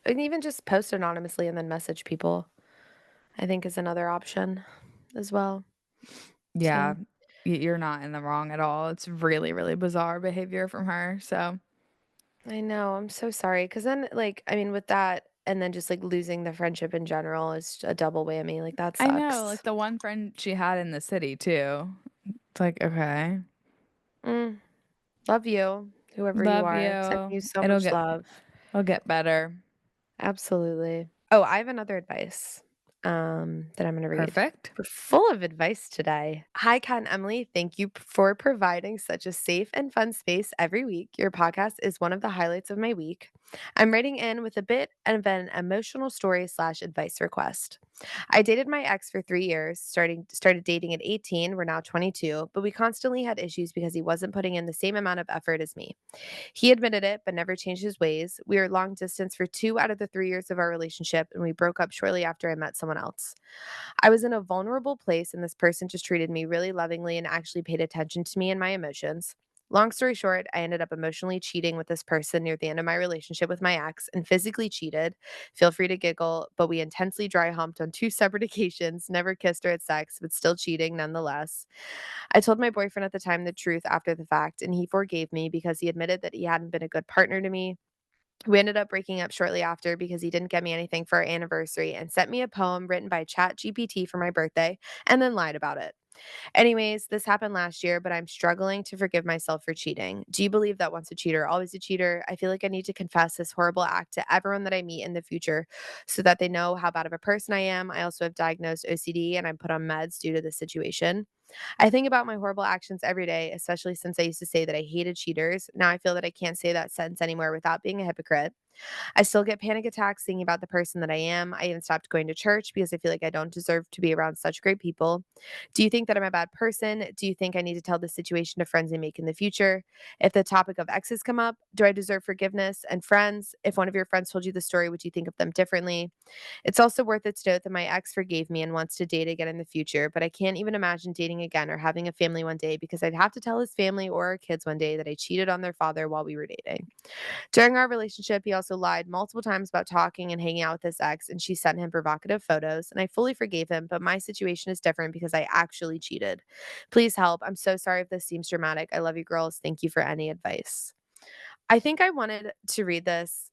and even just post anonymously and then message people, I think is another option as well. Yeah, So, you're not in the wrong at all. It's really, really bizarre behavior from her, so I know, I'm so sorry. Cause then, like, I mean, with that and then just, like, losing the friendship in general is a double whammy, like, that I know, like, sucks. the one friend she had in the city too. It's like, okay. Mm, love you. whoever you Love are. Sending you. you so It'll much get love. it'll get better. Absolutely. Oh, I have another advice, that I'm gonna read. Perfect. We're full of advice today. Hi, Kat and Emily. Thank you for providing such a safe and fun space every week. Your podcast is one of the highlights of my week. I'm writing in with a bit of an emotional story slash advice request. I dated my ex for 3 years, started dating at 18. We're now 22, but we constantly had issues because he wasn't putting in the same amount of effort as me. He admitted it, but never changed his ways. We were long distance for 2 out of the 3 years of our relationship, and we broke up shortly after I met someone else. I was in a vulnerable place, and this person just treated me really lovingly and actually paid attention to me and my emotions. Long story short, I ended up emotionally cheating with this person near the end of my relationship with my ex and physically cheated. Feel free to giggle, but we intensely dry humped on 2 separate occasions, never kissed or had sex, but still cheating nonetheless. I told my boyfriend at the time the truth after the fact, and he forgave me because he admitted that he hadn't been a good partner to me. We ended up breaking up shortly after because he didn't get me anything for our anniversary and sent me a poem written by Chat GPT for my birthday and then lied about it. Anyways, this happened last year, but I'm struggling to forgive myself for cheating. Do you believe that once a cheater, always a cheater? I feel like I need to confess this horrible act to everyone that I meet in the future so that they know how bad of a person I am. I also have diagnosed OCD and I'm put on meds due to this situation. I think about my horrible actions every day, especially since I used to say that I hated cheaters. Now I feel that I can't say that sentence anymore without being a hypocrite. I still get panic attacks thinking about the person that I am. I even stopped going to church because I feel like I don't deserve to be around such great people. Do you think that I'm a bad person? Do you think I need to tell this situation to friends I make in the future? If the topic of exes come up, do I deserve forgiveness and friends? If one of your friends told you the story, would you think of them differently? It's also worth it to note that my ex forgave me and wants to date again in the future, but I can't even imagine dating again or having a family one day because I'd have to tell his family or our kids one day that I cheated on their father while we were dating. During our relationship, he also lied multiple times about talking and hanging out with his ex, and she sent him provocative photos. And I fully forgave him, but my situation is different because I actually cheated. Please help. I'm so sorry if this seems dramatic. I love you girls. Thank you for any advice. I think I wanted to read this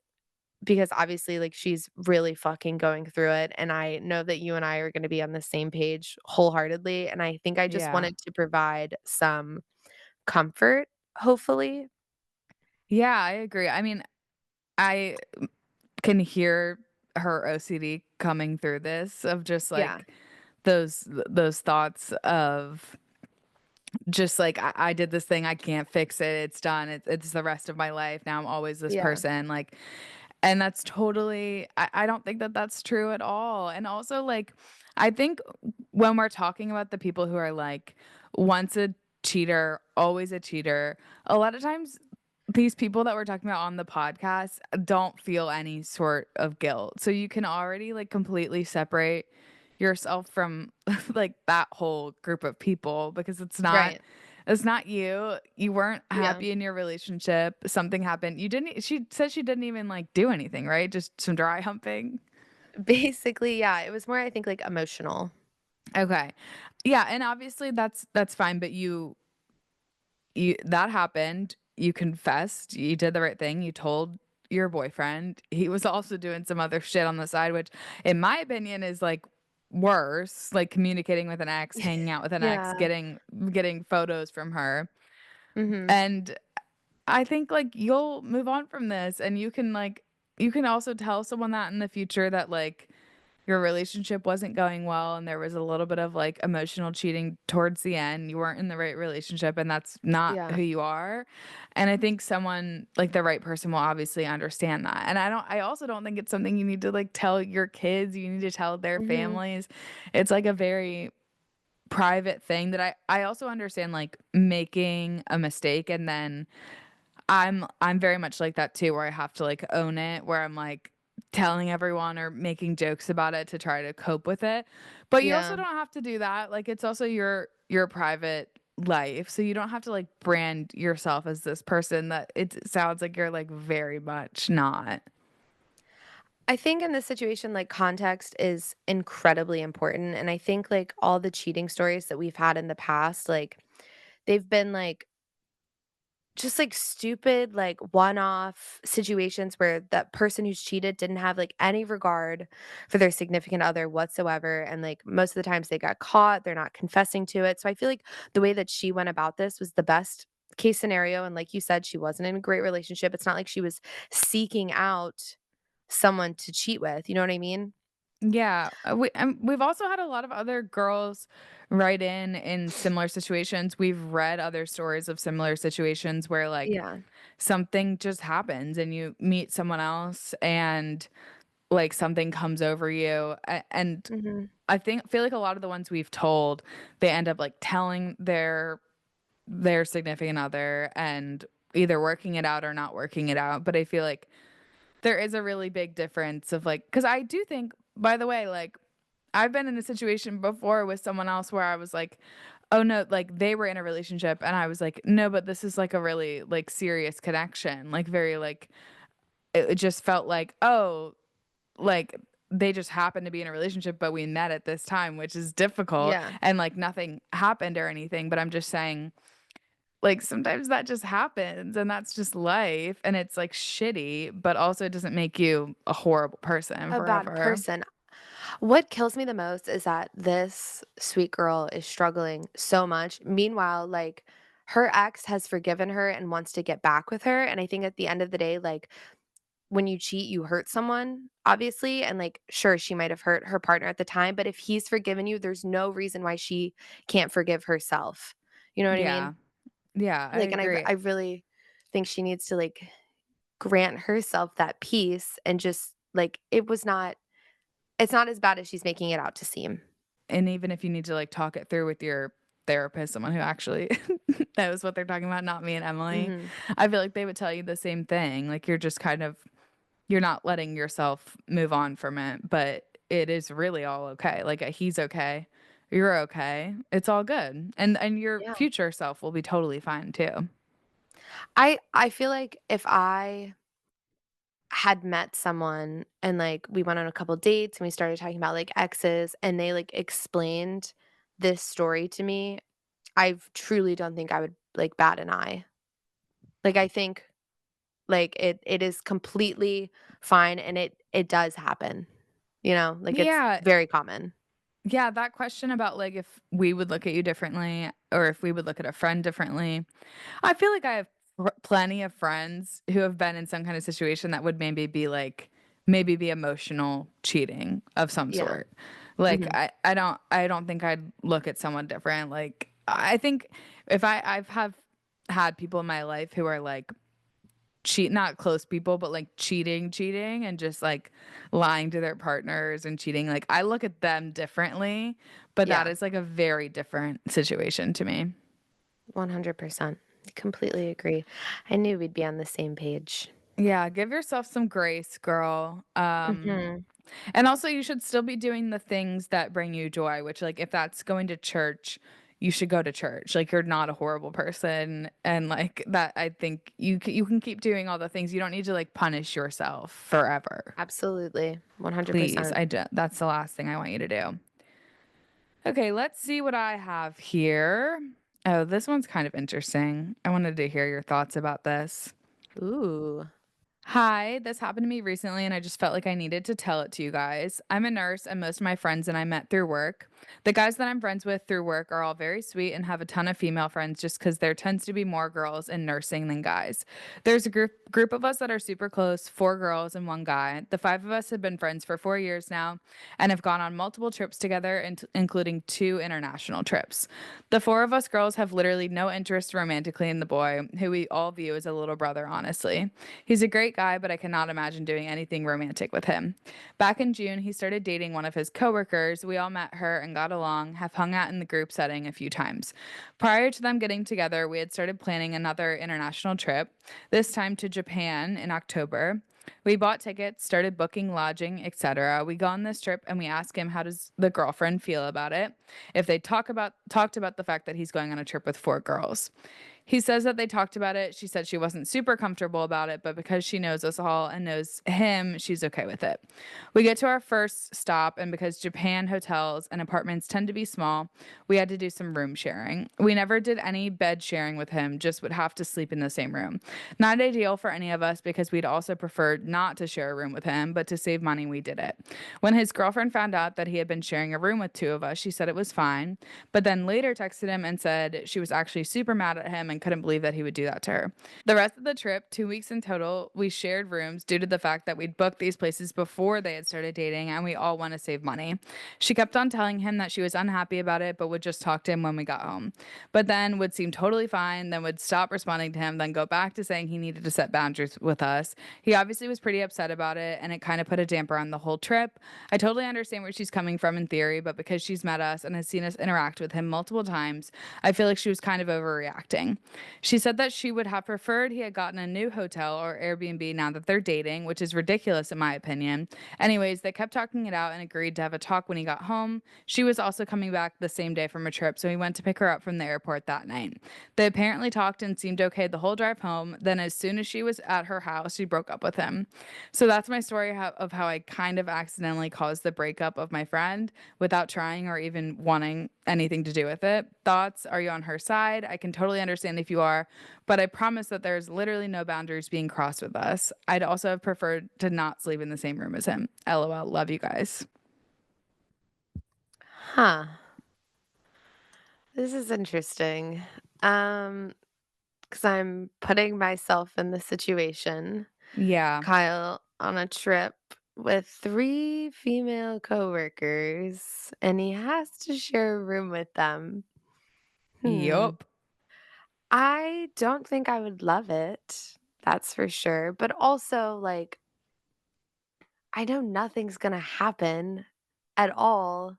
because obviously, like, she's really fucking going through it. And I know that you and I are going to be on the same page wholeheartedly. And I think I just Yeah. wanted to provide some comfort, hopefully. Yeah, I agree. I mean, I can hear her OCD coming through this of just Yeah. like those thoughts of just like I did this thing, I can't fix it, it's done, it's the rest of my life. Now I'm always this Yeah. person. Like, and that's totally, I don't think that that's true at all. And also, like, I think when we're talking about the people who are like, once a cheater, always a cheater, a lot of times these people that we're talking about on the podcast don't feel any sort of guilt. So you can already like completely separate yourself from like that whole group of people because Right. it's not you. You weren't Yeah. happy in your relationship. Something happened. You didn't She said she didn't even like do anything, right? Just some dry humping. Basically, yeah, it was more, I think, like, emotional. Okay. Yeah, and obviously that's fine, but you that happened. You confessed. You did the right thing. You told your boyfriend. He was also doing some other shit on the side, which in my opinion is like worse, like communicating with an ex, hanging out with an ex, Yeah. getting photos from her. Mhm. And I think like you'll move on from this and you can also tell someone that in the future that like your relationship wasn't going well and there was a little bit of like emotional cheating towards the end. You weren't in the right relationship and that's not Yeah. who you are. And I think someone like the right person will obviously understand that. And I also don't think it's something you need to like tell your kids, you need to tell their Mhm. families. It's like a very private thing that I also understand like making a mistake and then I'm very much like that too, where I have to, like, own it, where I'm, like, telling everyone or making jokes about it to try to cope with it, but you also Yeah. don't have to do that, like, it's also your private life, so you don't have to, like, brand yourself as this person that it sounds like you're, like, very much not. I think in this situation, like, context is incredibly important, and I think, like, all the cheating stories that we've had in the past, like, they've been, like, just, like, stupid, like, one-off situations where that person who's cheated didn't have, like, any regard for their significant other whatsoever, and, like, most of the times they got caught, they're not confessing to it, so I feel like the way that she went about this was the best case scenario, and like you said, she wasn't in a great relationship. It's not like she was seeking out someone to cheat with, you know what I mean? Yeah, we've also had a lot of other girls write in similar situations. We've read other stories of similar situations where, like, Yeah. something just happens and you meet someone else and, like, something comes over you, and Mhm. I feel like a lot of the ones we've told, they end up, like, telling their significant other and either working it out or not working it out, but I feel like there is a really big difference of, like, because I do think, by the way, like, I've been in a situation before with someone else where I was like, "Oh, no," like, they were in a relationship, and I was like, "No, but this is, like, a really, like, serious connection," like, very, like it just felt like, "Oh," like, they just happened to be in a relationship, but we met at this time, which is difficult, Yeah. and, like, nothing happened or anything, but I'm just saying, like, sometimes that just happens, and that's just life, and it's, like, shitty, but also it doesn't make you a horrible person A bad forever. person. What kills me the most is that this sweet girl is struggling so much. Meanwhile, like, her ex has forgiven her and wants to get back with her, and I think at the end of the day, like, when you cheat, you hurt someone, obviously, and, like, sure, she might have hurt her partner at the time, but if he's forgiven you, there's no reason why she can't forgive herself. You know what I mean? Yeah. Yeah, I Like, and agree. I really think she needs to, like, grant herself that peace and just, like, it's not as bad as she's making it out to seem. And even if you need to, like, talk it through with your therapist, someone who actually knows what they're talking about, not me and Emily, Mhm. I feel like they would tell you the same thing, like, you're just kind of you're not letting yourself move on from it, but it is really all okay, like, he's okay, you're okay, it's all good, and your Yeah. future self will be totally fine too. I feel like if I had met someone and, like, we went on a couple dates and we started talking about, like, exes and they, like, explained this story to me, I truly don't think I would, like, bat an eye. Like, I think, like, it is completely fine and it does happen, you know? Like, it's Yeah, very common. yeah, that question about, like, if we would look at you differently or if we would look at a friend differently, I feel like I have plenty of friends who have been in some kind of situation that would maybe be like maybe be emotional cheating of some Yeah. sort. Like, Mhm. I don't think I'd look at someone different. Like, I think if I've have had people in my life who are like not close people, but like cheating and just like lying to their partners and cheating. Like, I look at them differently, but that Yeah. is like a very different situation to me. 100%. Completely agree. I knew we'd be on the same page. Yeah, give yourself some grace, girl. Mhm. And also you should still be doing the things that bring you joy, which, like, if that's going to church, you should go to church. Like, you're not a horrible person, and like that, I think you can keep doing all the things. You don't need to like punish yourself forever. Absolutely. Please, 100%. that's the last thing I want you to do. Okay, let's see what I have here. Oh, this one's kind of interesting. I wanted to hear your thoughts about this. Ooh. Hi, this happened to me recently and I just felt like I needed to tell it to you guys. I'm a nurse and most of my friends and I met through work. The guys that I'm friends with through work are all very sweet and have a ton of female friends just because there tends to be more girls in nursing than guys. There's a group of us that are super close, 4 girls and 1 guy. The 5 of us have been friends for 4 years now and have gone on multiple trips together, including 2 international trips. The 4 of us girls have literally no interest romantically in the boy, who we all view as a little brother, honestly. He's a great guy, but I cannot imagine doing anything romantic with him. Back in June, he started dating one of his coworkers. We all met her and got along, have hung out in the group setting a few times. Prior to them getting together, we had started planning another international trip, this time to Japan in October. We bought tickets, started booking lodging, etc. We go on this trip and we ask him how does the girlfriend feel about it, if they talked about the fact that he's going on a trip with 4 girls. He says that they talked about it. She said she wasn't super comfortable about it, but because she knows us all and knows him, she's okay with it. We get to our first stop, and because Japan hotels and apartments tend to be small, we had to do some room sharing. We never did any bed sharing with him, just would have to sleep in the same room. Not ideal for any of us because we'd also preferred not to share a room with him, but to save money, we did it. When his girlfriend found out that he had been sharing a room with 2 of us, she said it was fine, but then later texted him and said she was actually super mad at him and couldn't believe that he would do that to her. The rest of the trip, 2 weeks in total, we shared rooms due to the fact that we'd booked these places before they had started dating and we all want to save money. She kept on telling him that she was unhappy about it, but would just talk to him when we got home. But then would seem totally fine, then would stop responding to him, then go back to saying he needed to set boundaries with us. He obviously was pretty upset about it, and it kind of put a damper on the whole trip. I totally understand where she's coming from in theory, but because she's met us and has seen us interact with him multiple times, I feel like she was kind of overreacting. She said that she would have preferred he had gotten a new hotel or Airbnb now that they're dating, which is ridiculous in my opinion. Anyways, they kept talking it out and agreed to have a talk when he got home. She was also coming back the same day from a trip, so he went to pick her up from the airport that night. They apparently talked and seemed okay the whole drive home. Then, as soon as she was at her house, she broke up with him. So that's my story of how I kind of accidentally caused the breakup of my friend without trying or even wanting anything to do with it. Thoughts? Are you on her side? I can totally understand if you are, but I promise that there's literally no boundaries being crossed with us. I'd also have preferred to not sleep in the same room as him. LOL. Love you guys. Huh. This is interesting. Um, because I'm putting myself in the situation. Yeah. Kyle on a trip with 3 female coworkers, and he has to share a room with them. Hmm. Yup. I don't think I would love it, that's for sure, but also, like, I know nothing's gonna happen at all,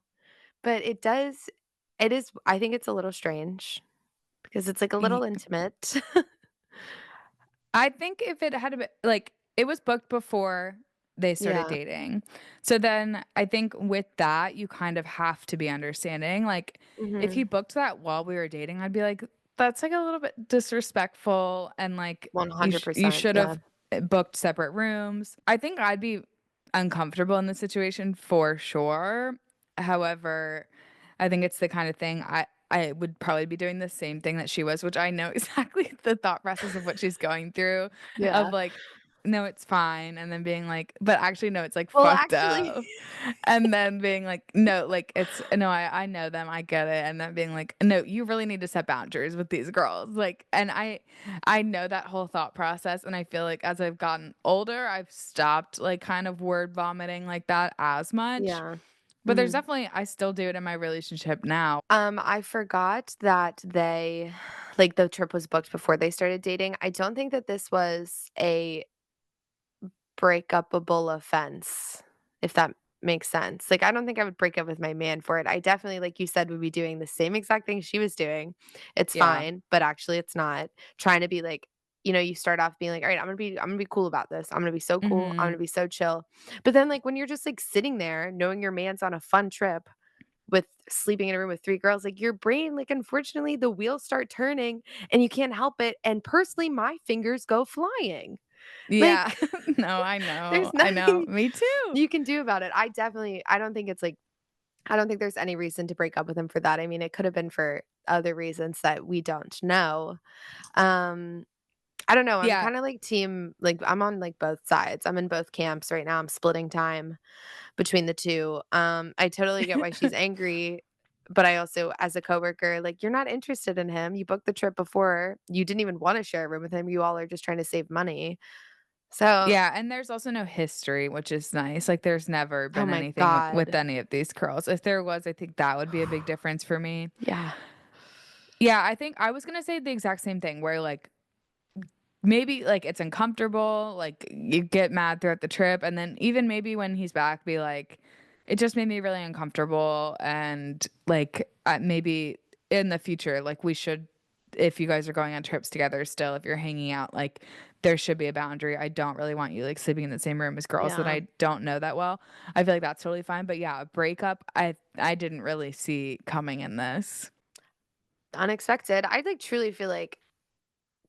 but it is I think it's a little strange because it's, like, a little intimate. I think if it had been like, it was booked before they started Yeah. dating. So then I think with that, you kind of have to be understanding. Like, if he Mhm. booked that while we were dating, I'd be like, that's like a little bit disrespectful and like you 100%, should yeah. have booked separate rooms. I think I'd be uncomfortable in the situation for sure. However, I think it's the kind of thing I would probably be doing the same thing that she was, which I know exactly the thought process of what she's going through of Yeah. like, "No, it's fine," and then being like, "But actually, no, it's like Well, fucked actually up." And then being like, "No, like it's no, I know them, I get it." And then being like, "No, you really need to set boundaries with these girls." Like, and I know that whole thought process, and I feel like as I've gotten older, I've stopped like kind of word vomiting like that as much. Yeah. But there's Mhm. definitely I still do it in my relationship now. I forgot that they like, the trip was booked before they started dating. I don't think that this was a break-upable offense, if that makes sense. Like, I don't think I would break up with my man for it. I definitely, like you said, would be doing the same exact thing she was doing. It's Yeah. fine, but actually it's not. Trying to be like, you start off being like, "All right, I'm gonna be cool about this. I'm gonna be so cool. I'm Mhm. gonna be so chill." But then, like, when you're just, like, sitting there knowing your man's on a fun trip with sleeping in a room with 3 girls, like, your brain, like, unfortunately, the wheels start turning and you can't help it, and personally, my fingers go flying. Yeah. Like, No, I know. there's I know. nothing Me too. you can do about it. I don't think it's, like I don't think there's any reason to break up with him for that. I mean, it could have been for other reasons that we don't know. Um, I don't know, I'm Yeah. kinda, like, I'm on, like, both sides. I'm in both camps right now. I'm splitting time between the 2. I totally get why she's angry, but I also, as a coworker, like, you're not interested in him. You booked the trip before. You didn't even wanna share a room with him. You all are just trying to save money. So Yeah, and there's also no history, which is nice. Like, there's never oh been my anything with god. any of these girls. If there was, I think that would be a big difference for me. Yeah. Yeah, I think I was gonna say the exact same thing where, like, maybe, like, it's uncomfortable, like, you get mad throughout the trip, and then even maybe when he's back, be like, "It just made me really uncomfortable, and, like, maybe in the future, like, we should if you guys are going on trips together still, if you're hanging out, like, there should be a boundary. I don't really want you, like, sleeping in the same room as girls that Yeah. I don't know that well." I feel like that's totally fine, but yeah, a breakup, I didn't really see coming in this. Unexpected. I, like, truly feel like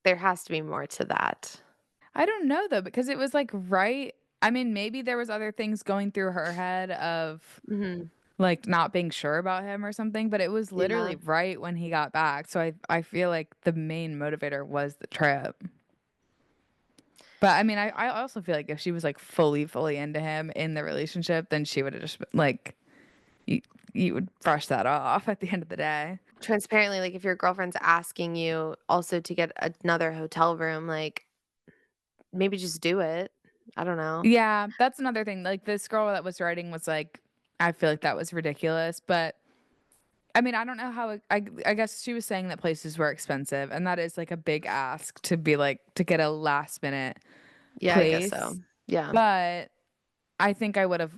there has to be more to that. I don't know though, because it was like right I mean, maybe there was other things going through her head of Mhm. like not being sure about him or something, but it was Yeah. literally right when he got back. So I feel like the main motivator was the trip. But I mean, I also feel like if she was like fully into him in the relationship, then she would have just like you you would brush that off at the end of the day. transparently, like, if your girlfriend's asking you also to get another hotel room, like, maybe just do it. I don't know. Yeah, that's another thing, like, this girl that was writing was like, "I feel like that was ridiculous," but, I mean, I don't know how I guess she was saying that places were expensive, and that is, like, a big ask to be like to get a last minute Yeah, I guess so. place, Yeah. but I think I would've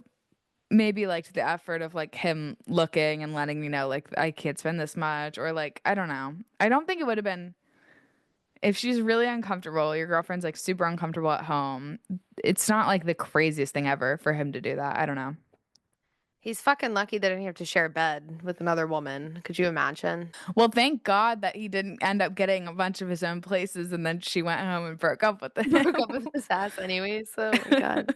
maybe liked the effort of, like, him looking and letting me know, like, "I can't spend this much," or, like, I don't know. I don't think it would've been if she's really uncomfortable, your girlfriend's, like, super uncomfortable at home, it's not, like, the craziest thing ever for him to do that, I don't know. He's fucking lucky they didn't have to share a bed with another woman. Could you imagine? Well, thank God that he didn't end up getting a bunch of his own places, and then she went home and broke up with Broke up him. with his ass anyways, oh my god.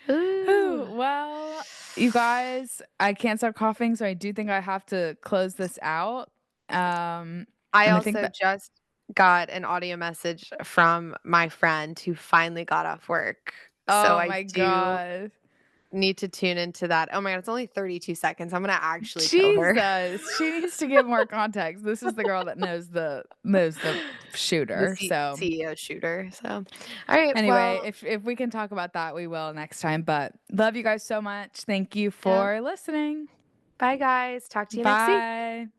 Ooh. Whew, well, you guys, I can't stop coughing, so I do think I have to close this out, I and I think also that just got an audio message from my friend who finally got off work, so oh I my do god. need to tune into that. Oh my god, it's only 32 seconds. I'm gonna actually kill her. Jesus, she needs to give more context. This is the girl that knows the The shooter, so CEO shooter, so alright, anyway, well, if we can talk about that, we will next time, but love you guys so much. Thank you yeah. for listening. Bye, guys. Talk to you next week. Bye.